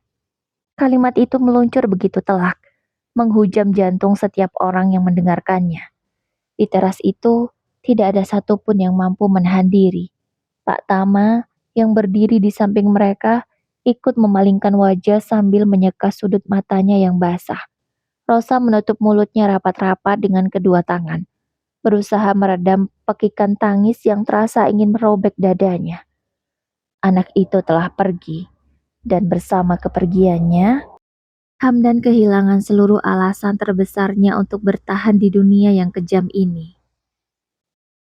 Kalimat itu meluncur begitu telak, menghujam jantung setiap orang yang mendengarkannya. Di teras itu, tidak ada satupun yang mampu menahan diri. Pak Tama, yang berdiri di samping mereka, ikut memalingkan wajah sambil menyeka sudut matanya yang basah. Rosa menutup mulutnya rapat-rapat dengan kedua tangan, berusaha meredam pekikan tangis yang terasa ingin merobek dadanya. Anak itu telah pergi, dan bersama kepergiannya, Hamdan kehilangan seluruh alasan terbesarnya untuk bertahan di dunia yang kejam ini.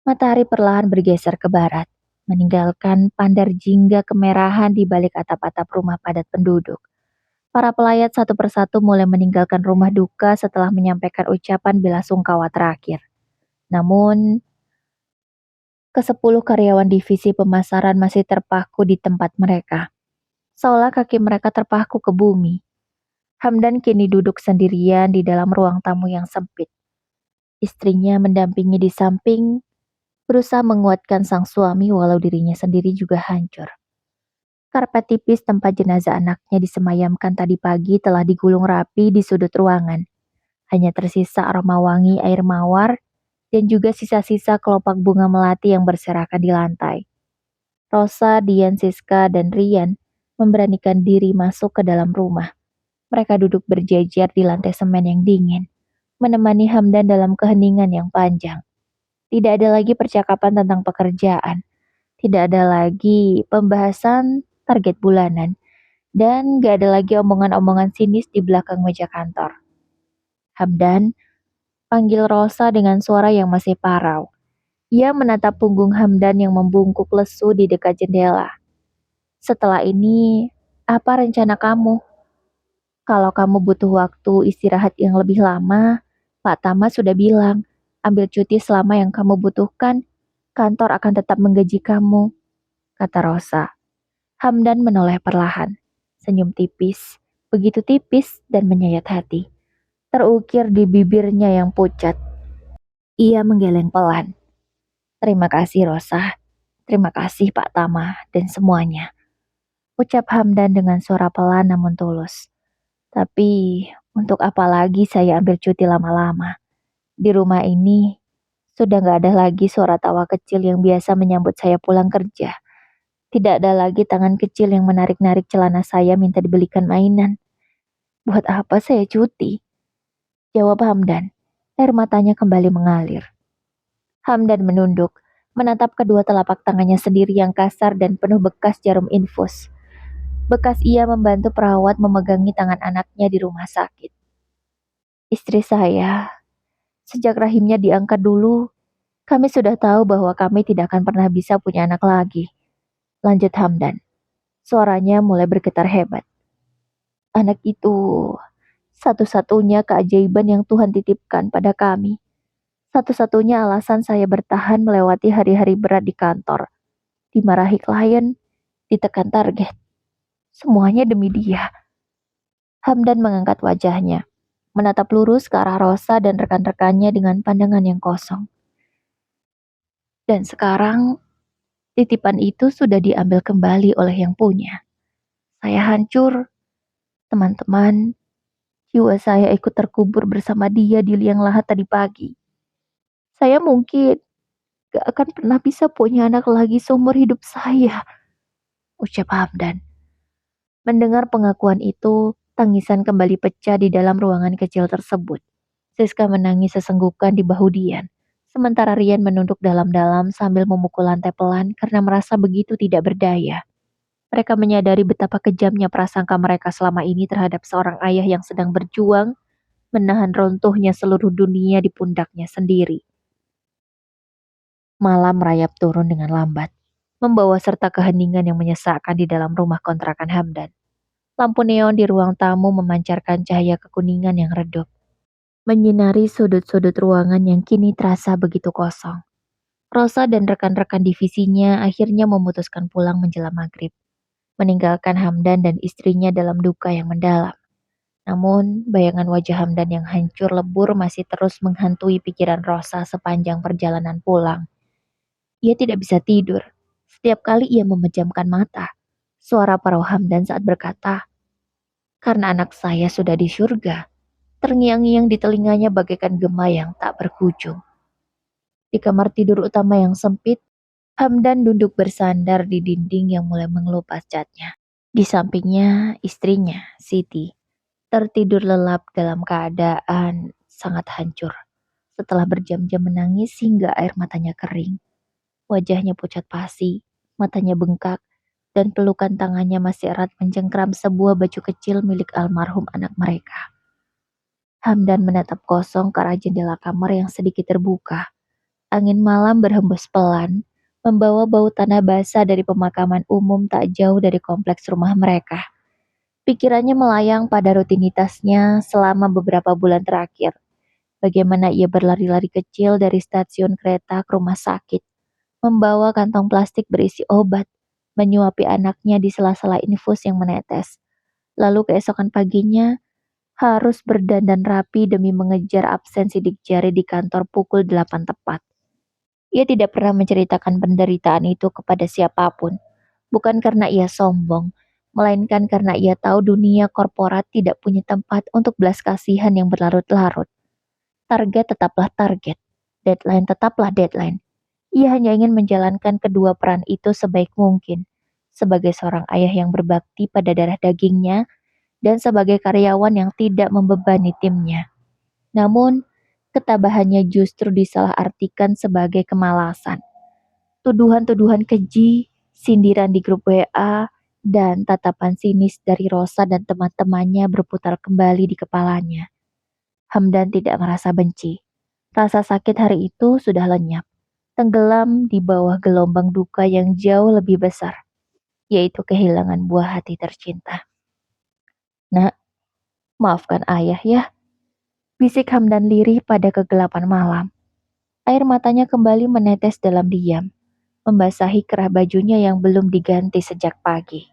Matahari perlahan bergeser ke barat, meninggalkan pandar jingga kemerahan di balik atap-atap rumah padat penduduk. Para pelayat satu persatu mulai meninggalkan rumah duka setelah menyampaikan ucapan bela sungkawa terakhir. Namun, ke-10 karyawan divisi pemasaran masih terpaku di tempat mereka, seolah kaki mereka terpaku ke bumi. Hamdan kini duduk sendirian di dalam ruang tamu yang sempit. Istrinya mendampingi di samping, berusaha menguatkan sang suami walau dirinya sendiri juga hancur. Karpet tipis tempat jenazah anaknya disemayamkan tadi pagi telah digulung rapi di sudut ruangan. Hanya tersisa aroma wangi air mawar dan juga sisa-sisa kelopak bunga melati yang berserakan di lantai. Rosa, Dian, Siska, dan Rian memberanikan diri masuk ke dalam rumah. Mereka duduk berjejer di lantai semen yang dingin, menemani Hamdan dalam keheningan yang panjang. Tidak ada lagi percakapan tentang pekerjaan, tidak ada lagi pembahasan target bulanan, dan gak ada lagi omongan-omongan sinis di belakang meja kantor. Hamdan panggil Rosa dengan suara yang masih parau. Ia menatap punggung Hamdan yang membungkuk lesu di dekat jendela. Setelah ini, apa rencana kamu? Kalau kamu butuh waktu istirahat yang lebih lama, Pak Tama sudah bilang, ambil cuti selama yang kamu butuhkan, kantor akan tetap menggaji kamu, kata Rosa. Hamdan menoleh perlahan, senyum tipis, begitu tipis dan menyayat hati. Terukir di bibirnya yang pucat. Ia menggeleng pelan. Terima kasih Rosa, terima kasih Pak Tama dan semuanya. Ucap Hamdan dengan suara pelan namun tulus. Tapi untuk apa lagi saya ambil cuti lama-lama? Di rumah ini sudah gak ada lagi suara tawa kecil yang biasa menyambut saya pulang kerja. Tidak ada lagi tangan kecil yang menarik-narik celana saya minta dibelikan mainan. Buat apa saya cuti? Jawab Hamdan. Air matanya kembali mengalir. Hamdan menunduk, menatap kedua telapak tangannya sendiri yang kasar dan penuh bekas jarum infus. Bekas ia membantu perawat memegangi tangan anaknya di rumah sakit. Istri saya, sejak rahimnya diangkat dulu, kami sudah tahu bahwa kami tidak akan pernah bisa punya anak lagi. Lanjut Hamdan. Suaranya mulai bergetar hebat. Anak itu satu-satunya keajaiban yang Tuhan titipkan pada kami. Satu-satunya alasan saya bertahan melewati hari-hari berat di kantor. Dimarahi klien, ditekan target. Semuanya demi dia. Hamdan mengangkat wajahnya, menatap lurus ke arah Rosa dan rekan-rekannya dengan pandangan yang kosong. Dan sekarang, titipan itu sudah diambil kembali oleh yang punya. Saya hancur. Teman-teman, jiwa saya ikut terkubur bersama dia di liang lahat tadi pagi. Saya mungkin gak akan pernah bisa punya anak lagi seumur hidup saya, ucap Hamdan. Mendengar pengakuan itu, tangisan kembali pecah di dalam ruangan kecil tersebut. Siska menangis sesenggukan di bahu Dian, sementara Rian menunduk dalam-dalam sambil memukul lantai pelan karena merasa begitu tidak berdaya. Mereka menyadari betapa kejamnya prasangka mereka selama ini terhadap seorang ayah yang sedang berjuang menahan runtuhnya seluruh dunia di pundaknya sendiri. Malam merayap turun dengan lambat, membawa serta keheningan yang menyesakkan di dalam rumah kontrakan Hamdan. Lampu neon di ruang tamu memancarkan cahaya kekuningan yang redup, menyinari sudut-sudut ruangan yang kini terasa begitu kosong. Rosa dan rekan-rekan divisinya akhirnya memutuskan pulang menjelang maghrib, meninggalkan Hamdan dan istrinya dalam duka yang mendalam. Namun, bayangan wajah Hamdan yang hancur lebur masih terus menghantui pikiran Rosa sepanjang perjalanan pulang. Ia tidak bisa tidur. Setiap kali ia memejamkan mata, suara parau Hamdan saat berkata, "Karena anak saya sudah di surga," terngiang-ngiang di telinganya bagaikan gema yang tak berujung. Di kamar tidur utama yang sempit, Hamdan duduk bersandar di dinding yang mulai mengelupas catnya. Di sampingnya, istrinya, Siti, tertidur lelap dalam keadaan sangat hancur. Setelah berjam-jam menangis hingga air matanya kering, wajahnya pucat pasi, matanya bengkak, dan pelukan tangannya masih erat mencengkram sebuah baju kecil milik almarhum anak mereka. Hamdan menatap kosong ke arah jendela kamar yang sedikit terbuka. Angin malam berhembus pelan, membawa bau tanah basah dari pemakaman umum tak jauh dari kompleks rumah mereka. Pikirannya melayang pada rutinitasnya selama beberapa bulan terakhir. Bagaimana ia berlari-lari kecil dari stasiun kereta ke rumah sakit, membawa kantong plastik berisi obat, menyuapi anaknya di sela-sela infus yang menetes. Lalu keesokan paginya, harus berdandan rapi demi mengejar absen sidik jari di kantor pukul 8 tepat. Ia tidak pernah menceritakan penderitaan itu kepada siapapun, bukan karena ia sombong, melainkan karena ia tahu dunia korporat tidak punya tempat untuk belas kasihan yang berlarut-larut. Target tetaplah target, deadline tetaplah deadline. Ia hanya ingin menjalankan kedua peran itu sebaik mungkin, sebagai seorang ayah yang berbakti pada darah dagingnya dan sebagai karyawan yang tidak membebani timnya. Namun, ketabahannya justru disalahartikan sebagai kemalasan. Tuduhan-tuduhan keji, sindiran di grup WA, dan tatapan sinis dari Rosa dan teman-temannya berputar kembali di kepalanya. Hamdan tidak merasa benci. Rasa sakit hari itu sudah lenyap, tenggelam di bawah gelombang duka yang jauh lebih besar, yaitu kehilangan buah hati tercinta. Nak, maafkan ayah ya, bisik Hamdan lirih pada kegelapan malam. Air matanya kembali menetes dalam diam, membasahi kerah bajunya yang belum diganti sejak pagi.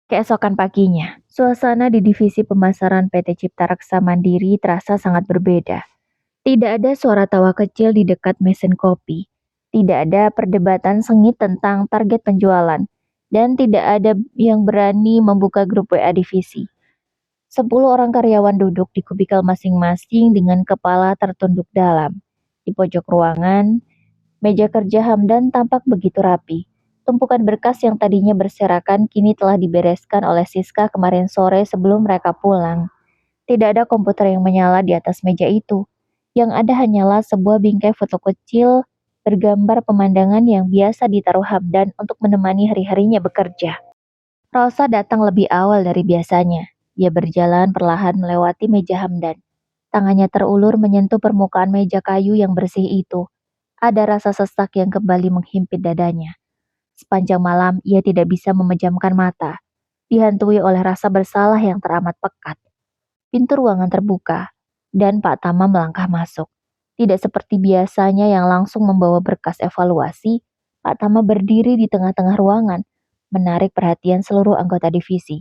Keesokan paginya, suasana di divisi pemasaran PT Cipta Raksa Mandiri terasa sangat berbeda. Tidak ada suara tawa kecil di dekat mesin kopi. Tidak ada perdebatan sengit tentang target penjualan. Dan tidak ada yang berani membuka grup WA divisi. 10 orang karyawan duduk di kubikel masing-masing dengan kepala tertunduk dalam. Di pojok ruangan, meja kerja Hamdan tampak begitu rapi. Tumpukan berkas yang tadinya berserakan kini telah dibereskan oleh Siska kemarin sore sebelum mereka pulang. Tidak ada komputer yang menyala di atas meja itu. Yang ada hanyalah sebuah bingkai foto kecil bergambar pemandangan yang biasa ditaruh Hamdan untuk menemani hari-harinya bekerja. Rosa datang lebih awal dari biasanya. Dia berjalan perlahan melewati meja Hamdan. Tangannya terulur menyentuh permukaan meja kayu yang bersih itu. Ada rasa sesak yang kembali menghimpit dadanya. Sepanjang malam ia tidak bisa memejamkan mata, dihantui oleh rasa bersalah yang teramat pekat. Pintu ruangan terbuka, dan Pak Tama melangkah masuk. Tidak seperti biasanya yang langsung membawa berkas evaluasi, Pak Tama berdiri di tengah-tengah ruangan, menarik perhatian seluruh anggota divisi.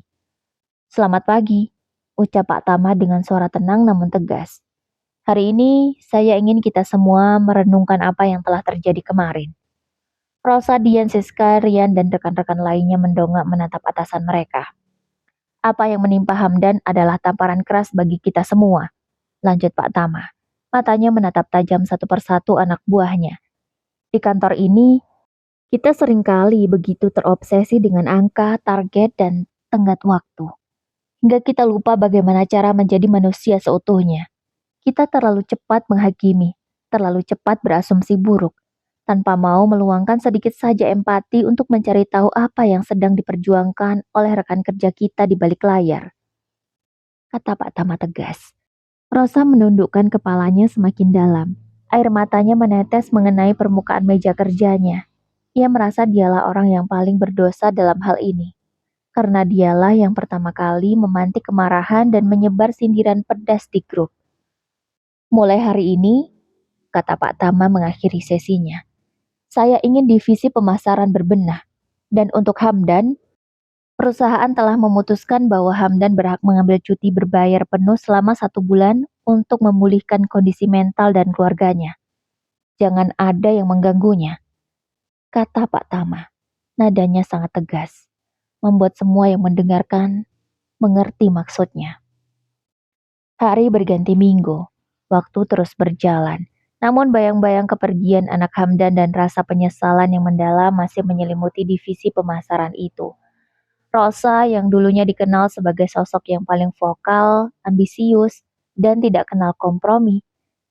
"Selamat pagi," ucap Pak Tama dengan suara tenang namun tegas. "Hari ini saya ingin kita semua merenungkan apa yang telah terjadi kemarin." Rosa, Dian, Siska, Rian, dan rekan-rekan lainnya mendongak menatap atasan mereka. "Apa yang menimpa Hamdan adalah tamparan keras bagi kita semua," lanjut Pak Tama. Matanya menatap tajam satu persatu anak buahnya. "Di kantor ini, kita seringkali begitu terobsesi dengan angka, target, dan tenggat waktu. Hingga kita lupa bagaimana cara menjadi manusia seutuhnya. Kita terlalu cepat menghakimi, terlalu cepat berasumsi buruk, tanpa mau meluangkan sedikit saja empati untuk mencari tahu apa yang sedang diperjuangkan oleh rekan kerja kita di balik layar," kata Pak Tama tegas. Rosa menundukkan kepalanya semakin dalam. Air matanya menetes mengenai permukaan meja kerjanya. Ia merasa dialah orang yang paling berdosa dalam hal ini. Karena dialah yang pertama kali memantik kemarahan dan menyebar sindiran pedas di grup. "Mulai hari ini," kata Pak Tama mengakhiri sesinya, "saya ingin divisi pemasaran berbenah. Dan untuk Hamdan, perusahaan telah memutuskan bahwa Hamdan berhak mengambil cuti berbayar penuh selama 1 bulan untuk memulihkan kondisi mental dan keluarganya. Jangan ada yang mengganggunya," kata Pak Tama. Nadanya sangat tegas, membuat semua yang mendengarkan mengerti maksudnya. Hari berganti minggu, waktu terus berjalan. Namun bayang-bayang kepergian anak Hamdan dan rasa penyesalan yang mendalam masih menyelimuti divisi pemasaran itu. Rosa yang dulunya dikenal sebagai sosok yang paling vokal, ambisius, dan tidak kenal kompromi,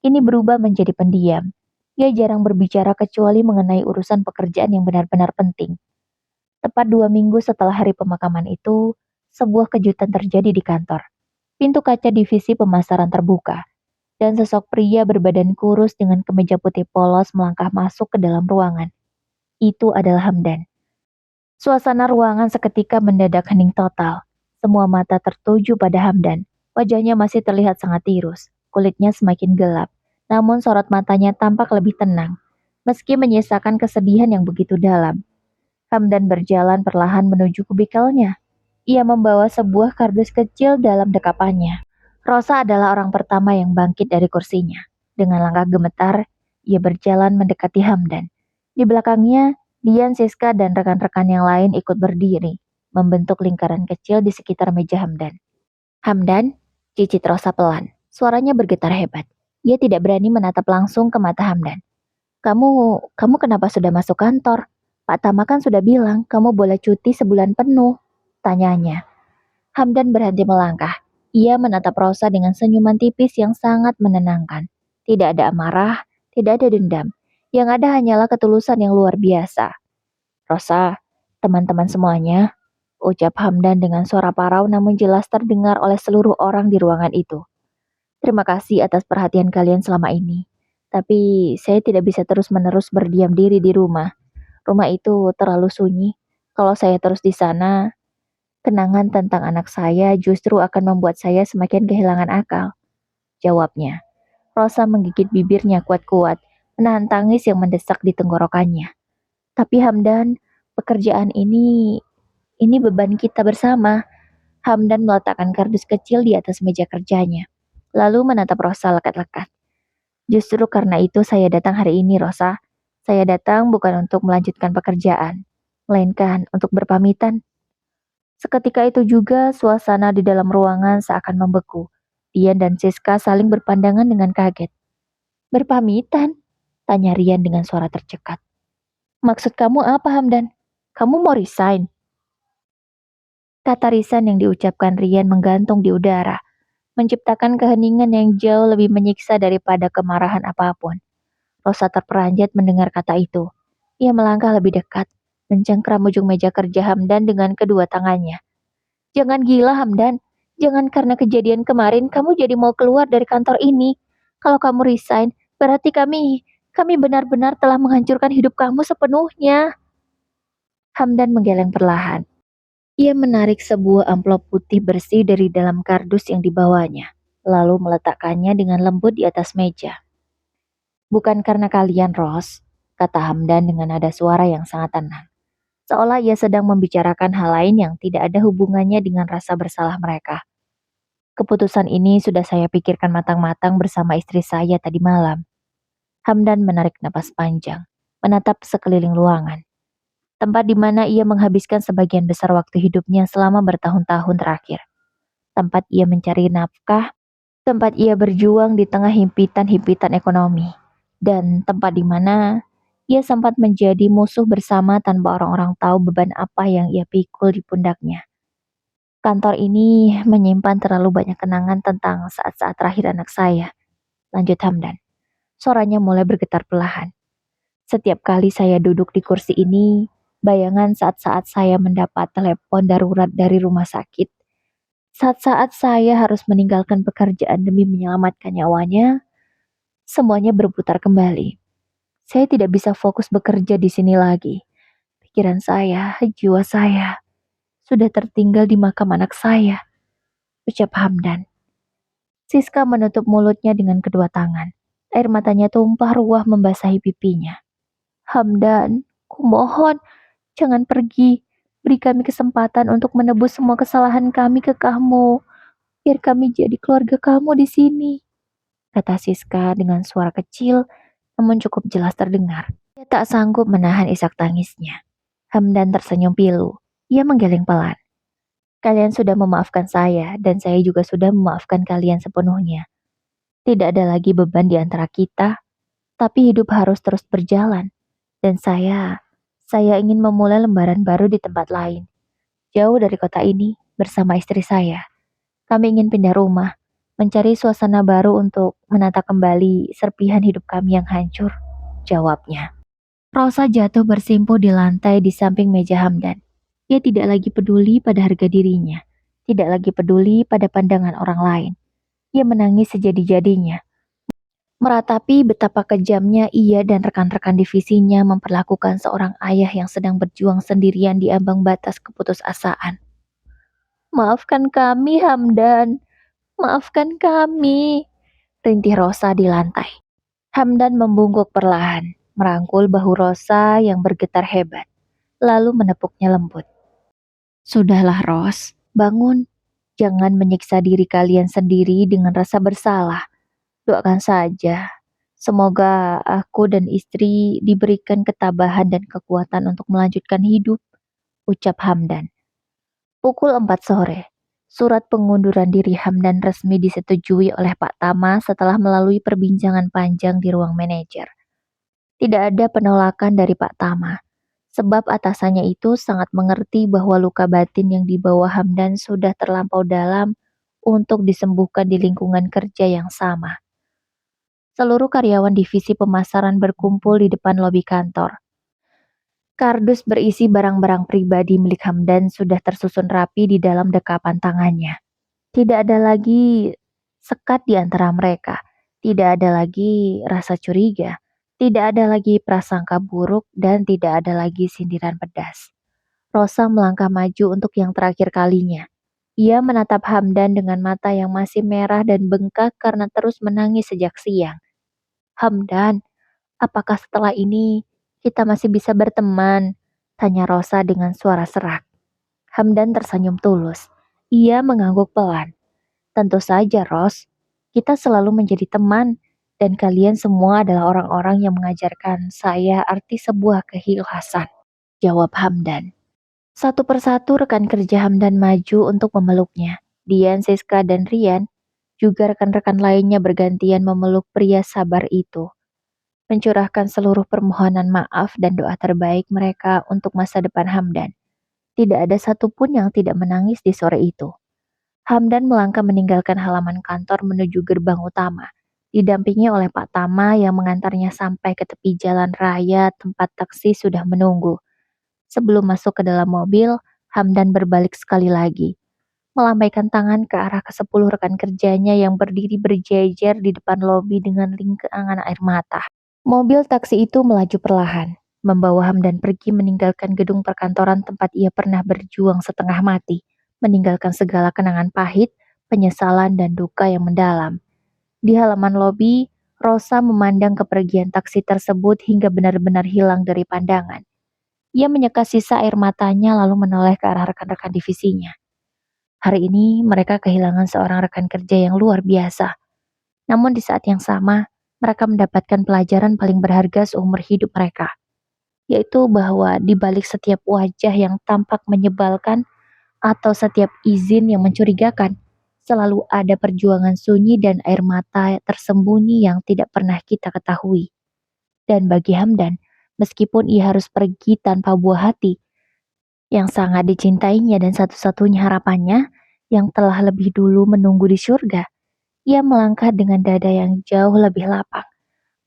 kini berubah menjadi pendiam. Ia jarang berbicara kecuali mengenai urusan pekerjaan yang benar-benar penting. Tepat 2 minggu setelah hari pemakaman itu, sebuah kejutan terjadi di kantor. Pintu kaca divisi pemasaran terbuka, dan sosok pria berbadan kurus dengan kemeja putih polos melangkah masuk ke dalam ruangan. Itu adalah Hamdan. Suasana ruangan seketika mendadak hening total. Semua mata tertuju pada Hamdan. Wajahnya masih terlihat sangat tirus, kulitnya semakin gelap, namun sorot matanya tampak lebih tenang, meski menyisakan kesedihan yang begitu dalam. Hamdan berjalan perlahan menuju kubikelnya. Ia membawa sebuah kardus kecil dalam dekapannya. Rosa adalah orang pertama yang bangkit dari kursinya. Dengan langkah gemetar, ia berjalan mendekati Hamdan. Di belakangnya, Dian, Siska, dan rekan-rekan yang lain ikut berdiri, membentuk lingkaran kecil di sekitar meja Hamdan. Hamdan, cicit Rosa pelan. Suaranya bergetar hebat. Ia tidak berani menatap langsung ke mata Hamdan. Kamu kenapa sudah masuk kantor? Pak Tama kan sudah bilang kamu boleh cuti sebulan penuh. Tanyanya. Hamdan berhenti melangkah. Ia menatap Rosa dengan senyuman tipis yang sangat menenangkan. Tidak ada amarah, tidak ada dendam. Yang ada hanyalah ketulusan yang luar biasa. Rosa, teman-teman semuanya, ucap Hamdan dengan suara parau namun jelas terdengar oleh seluruh orang di ruangan itu. Terima kasih atas perhatian kalian selama ini. Tapi saya tidak bisa terus-menerus berdiam diri di rumah. Rumah itu terlalu sunyi. Kalau saya terus di sana, kenangan tentang anak saya justru akan membuat saya semakin kehilangan akal. Jawabnya. Rosa menggigit bibirnya kuat-kuat, menahan tangis yang mendesak di tenggorokannya. Tapi Hamdan, pekerjaan ini beban kita bersama. Hamdan meletakkan kardus kecil di atas meja kerjanya, lalu menatap Rosa lekat-lekat. Justru karena itu saya datang hari ini, Rosa. Saya datang bukan untuk melanjutkan pekerjaan, melainkan untuk berpamitan. Seketika itu juga suasana di dalam ruangan seakan membeku. Dian dan Siska saling berpandangan dengan kaget. Berpamitan? Tanya Rian dengan suara tercekat. Maksud kamu apa, Hamdan? Kamu mau resign? Kata resign yang diucapkan Rian menggantung di udara, menciptakan keheningan yang jauh lebih menyiksa daripada kemarahan apapun. Rosa terperanjat mendengar kata itu. Ia melangkah lebih dekat, mencengkram ujung meja kerja Hamdan dengan kedua tangannya. Jangan gila, Hamdan. Jangan karena kejadian kemarin kamu jadi mau keluar dari kantor ini. Kalau kamu resign, berarti kami benar-benar telah menghancurkan hidup kamu sepenuhnya. Hamdan menggeleng perlahan. Ia menarik sebuah amplop putih bersih dari dalam kardus yang dibawanya, lalu meletakkannya dengan lembut di atas meja. Bukan karena kalian, Ros, kata Hamdan dengan nada suara yang sangat tenang. Seolah ia sedang membicarakan hal lain yang tidak ada hubungannya dengan rasa bersalah mereka. Keputusan ini sudah saya pikirkan matang-matang bersama istri saya tadi malam. Hamdan menarik napas panjang, menatap sekeliling ruangan. Tempat di mana ia menghabiskan sebagian besar waktu hidupnya selama bertahun-tahun terakhir. Tempat ia mencari nafkah, tempat ia berjuang di tengah himpitan-himpitan ekonomi. Dan tempat di mana ia sempat menjadi musuh bersama tanpa orang-orang tahu beban apa yang ia pikul di pundaknya. Kantor ini menyimpan terlalu banyak kenangan tentang saat-saat terakhir anak saya. Lanjut Hamdan. Suaranya mulai bergetar perlahan. Setiap kali saya duduk di kursi ini, bayangan saat-saat saya mendapat telepon darurat dari rumah sakit, saat-saat saya harus meninggalkan pekerjaan demi menyelamatkan nyawanya, semuanya berputar kembali. Saya tidak bisa fokus bekerja di sini lagi. Pikiran saya, jiwa saya, sudah tertinggal di makam anak saya, ucap Hamdan. Siska menutup mulutnya dengan kedua tangan. Air matanya tumpah ruah membasahi pipinya. Hamdan, kumohon, jangan pergi. Beri kami kesempatan untuk menebus semua kesalahan kami ke kamu. Biar kami jadi keluarga kamu di sini, kata Siska dengan suara kecil namun cukup jelas terdengar. Ia tak sanggup menahan isak tangisnya. Hamdan tersenyum pilu. Ia menggeleng pelan. Kalian sudah memaafkan saya dan saya juga sudah memaafkan kalian sepenuhnya. Tidak ada lagi beban di antara kita, tapi hidup harus terus berjalan. Dan saya ingin memulai lembaran baru di tempat lain. jauh dari kota ini bersama istri saya. Kami ingin pindah rumah, mencari suasana baru untuk menata kembali serpihan hidup kami yang hancur. Jawabnya. Rosa jatuh bersimpuh di lantai di samping meja Hamdan. Ia tidak lagi peduli pada harga dirinya, tidak lagi peduli pada pandangan orang lain. Ia menangis sejadi-jadinya, meratapi betapa kejamnya ia dan rekan-rekan divisinya memperlakukan seorang ayah yang sedang berjuang sendirian di ambang batas keputusasaan. Maafkan kami, Hamdan. Maafkan kami, rintih Rosa di lantai. Hamdan membungkuk perlahan, merangkul bahu Rosa yang bergetar hebat, lalu menepuknya lembut. Sudahlah, Ros, bangun. Jangan menyiksa diri kalian sendiri dengan rasa bersalah. Doakan saja. Semoga aku dan istri diberikan ketabahan dan kekuatan untuk melanjutkan hidup, ucap Hamdan. Pukul 4 sore, surat pengunduran diri Hamdan resmi disetujui oleh Pak Tama setelah melalui perbincangan panjang di ruang manajer. Tidak ada penolakan dari Pak Tama, sebab atasannya itu sangat mengerti bahwa luka batin yang dibawa Hamdan sudah terlampau dalam untuk disembuhkan di lingkungan kerja yang sama. Seluruh karyawan divisi pemasaran berkumpul di depan lobi kantor. Kardus berisi barang-barang pribadi milik Hamdan sudah tersusun rapi di dalam dekapan tangannya. Tidak ada lagi sekat di antara mereka. Tidak ada lagi rasa curiga. Tidak ada lagi prasangka buruk dan tidak ada lagi sindiran pedas. Rosa melangkah maju untuk yang terakhir kalinya. Ia menatap Hamdan dengan mata yang masih merah dan bengkak karena terus menangis sejak siang. Hamdan, apakah setelah ini kita masih bisa berteman? Tanya Rosa dengan suara serak. Hamdan tersenyum tulus. Ia mengangguk pelan. Tentu saja, Ros. Kita selalu menjadi teman, dan kalian semua adalah orang-orang yang mengajarkan saya arti sebuah keikhlasan. Jawab Hamdan. Satu persatu rekan kerja Hamdan maju untuk memeluknya. Dian, Siska, dan Rian, juga rekan-rekan lainnya bergantian memeluk pria sabar itu, mencurahkan seluruh permohonan maaf dan doa terbaik mereka untuk masa depan Hamdan. Tidak ada satupun yang tidak menangis di sore itu. Hamdan melangkah meninggalkan halaman kantor menuju gerbang utama, didampingi oleh Pak Tama yang mengantarnya sampai ke tepi jalan raya tempat taksi sudah menunggu. Sebelum masuk ke dalam mobil, Hamdan berbalik sekali lagi, melambaikan tangan ke arah ke-10 rekan kerjanya yang berdiri berjejer di depan lobi dengan lingangan air mata. Mobil taksi itu melaju perlahan, membawa Hamdan pergi meninggalkan gedung perkantoran tempat ia pernah berjuang setengah mati, meninggalkan segala kenangan pahit, penyesalan, dan duka yang mendalam. Di halaman lobi, Rosa memandang kepergian taksi tersebut hingga benar-benar hilang dari pandangan. Ia menyeka sisa air matanya lalu menoleh ke arah rekan-rekan divisinya. Hari ini mereka kehilangan seorang rekan kerja yang luar biasa. Namun di saat yang sama, mereka mendapatkan pelajaran paling berharga seumur hidup mereka, yaitu bahwa di balik setiap wajah yang tampak menyebalkan atau setiap izin yang mencurigakan, selalu ada perjuangan sunyi dan air mata tersembunyi yang tidak pernah kita ketahui. Dan bagi Hamdan, meskipun ia harus pergi tanpa buah hati, yang sangat dicintainya dan satu-satunya harapannya yang telah lebih dulu menunggu di surga, ia melangkah dengan dada yang jauh lebih lapang,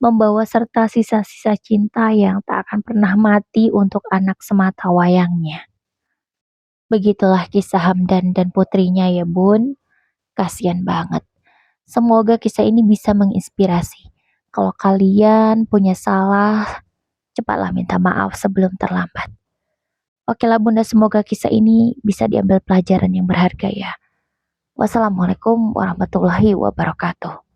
membawa serta sisa-sisa cinta yang tak akan pernah mati untuk anak semata wayangnya. Begitulah kisah Hamdan dan putrinya ya bun, kasihan banget. Semoga kisah ini bisa menginspirasi. Kalau kalian punya salah, cepatlah minta maaf sebelum terlambat. Oke lah bunda, semoga kisah ini bisa diambil pelajaran yang berharga ya. Wassalamualaikum warahmatullahi wabarakatuh.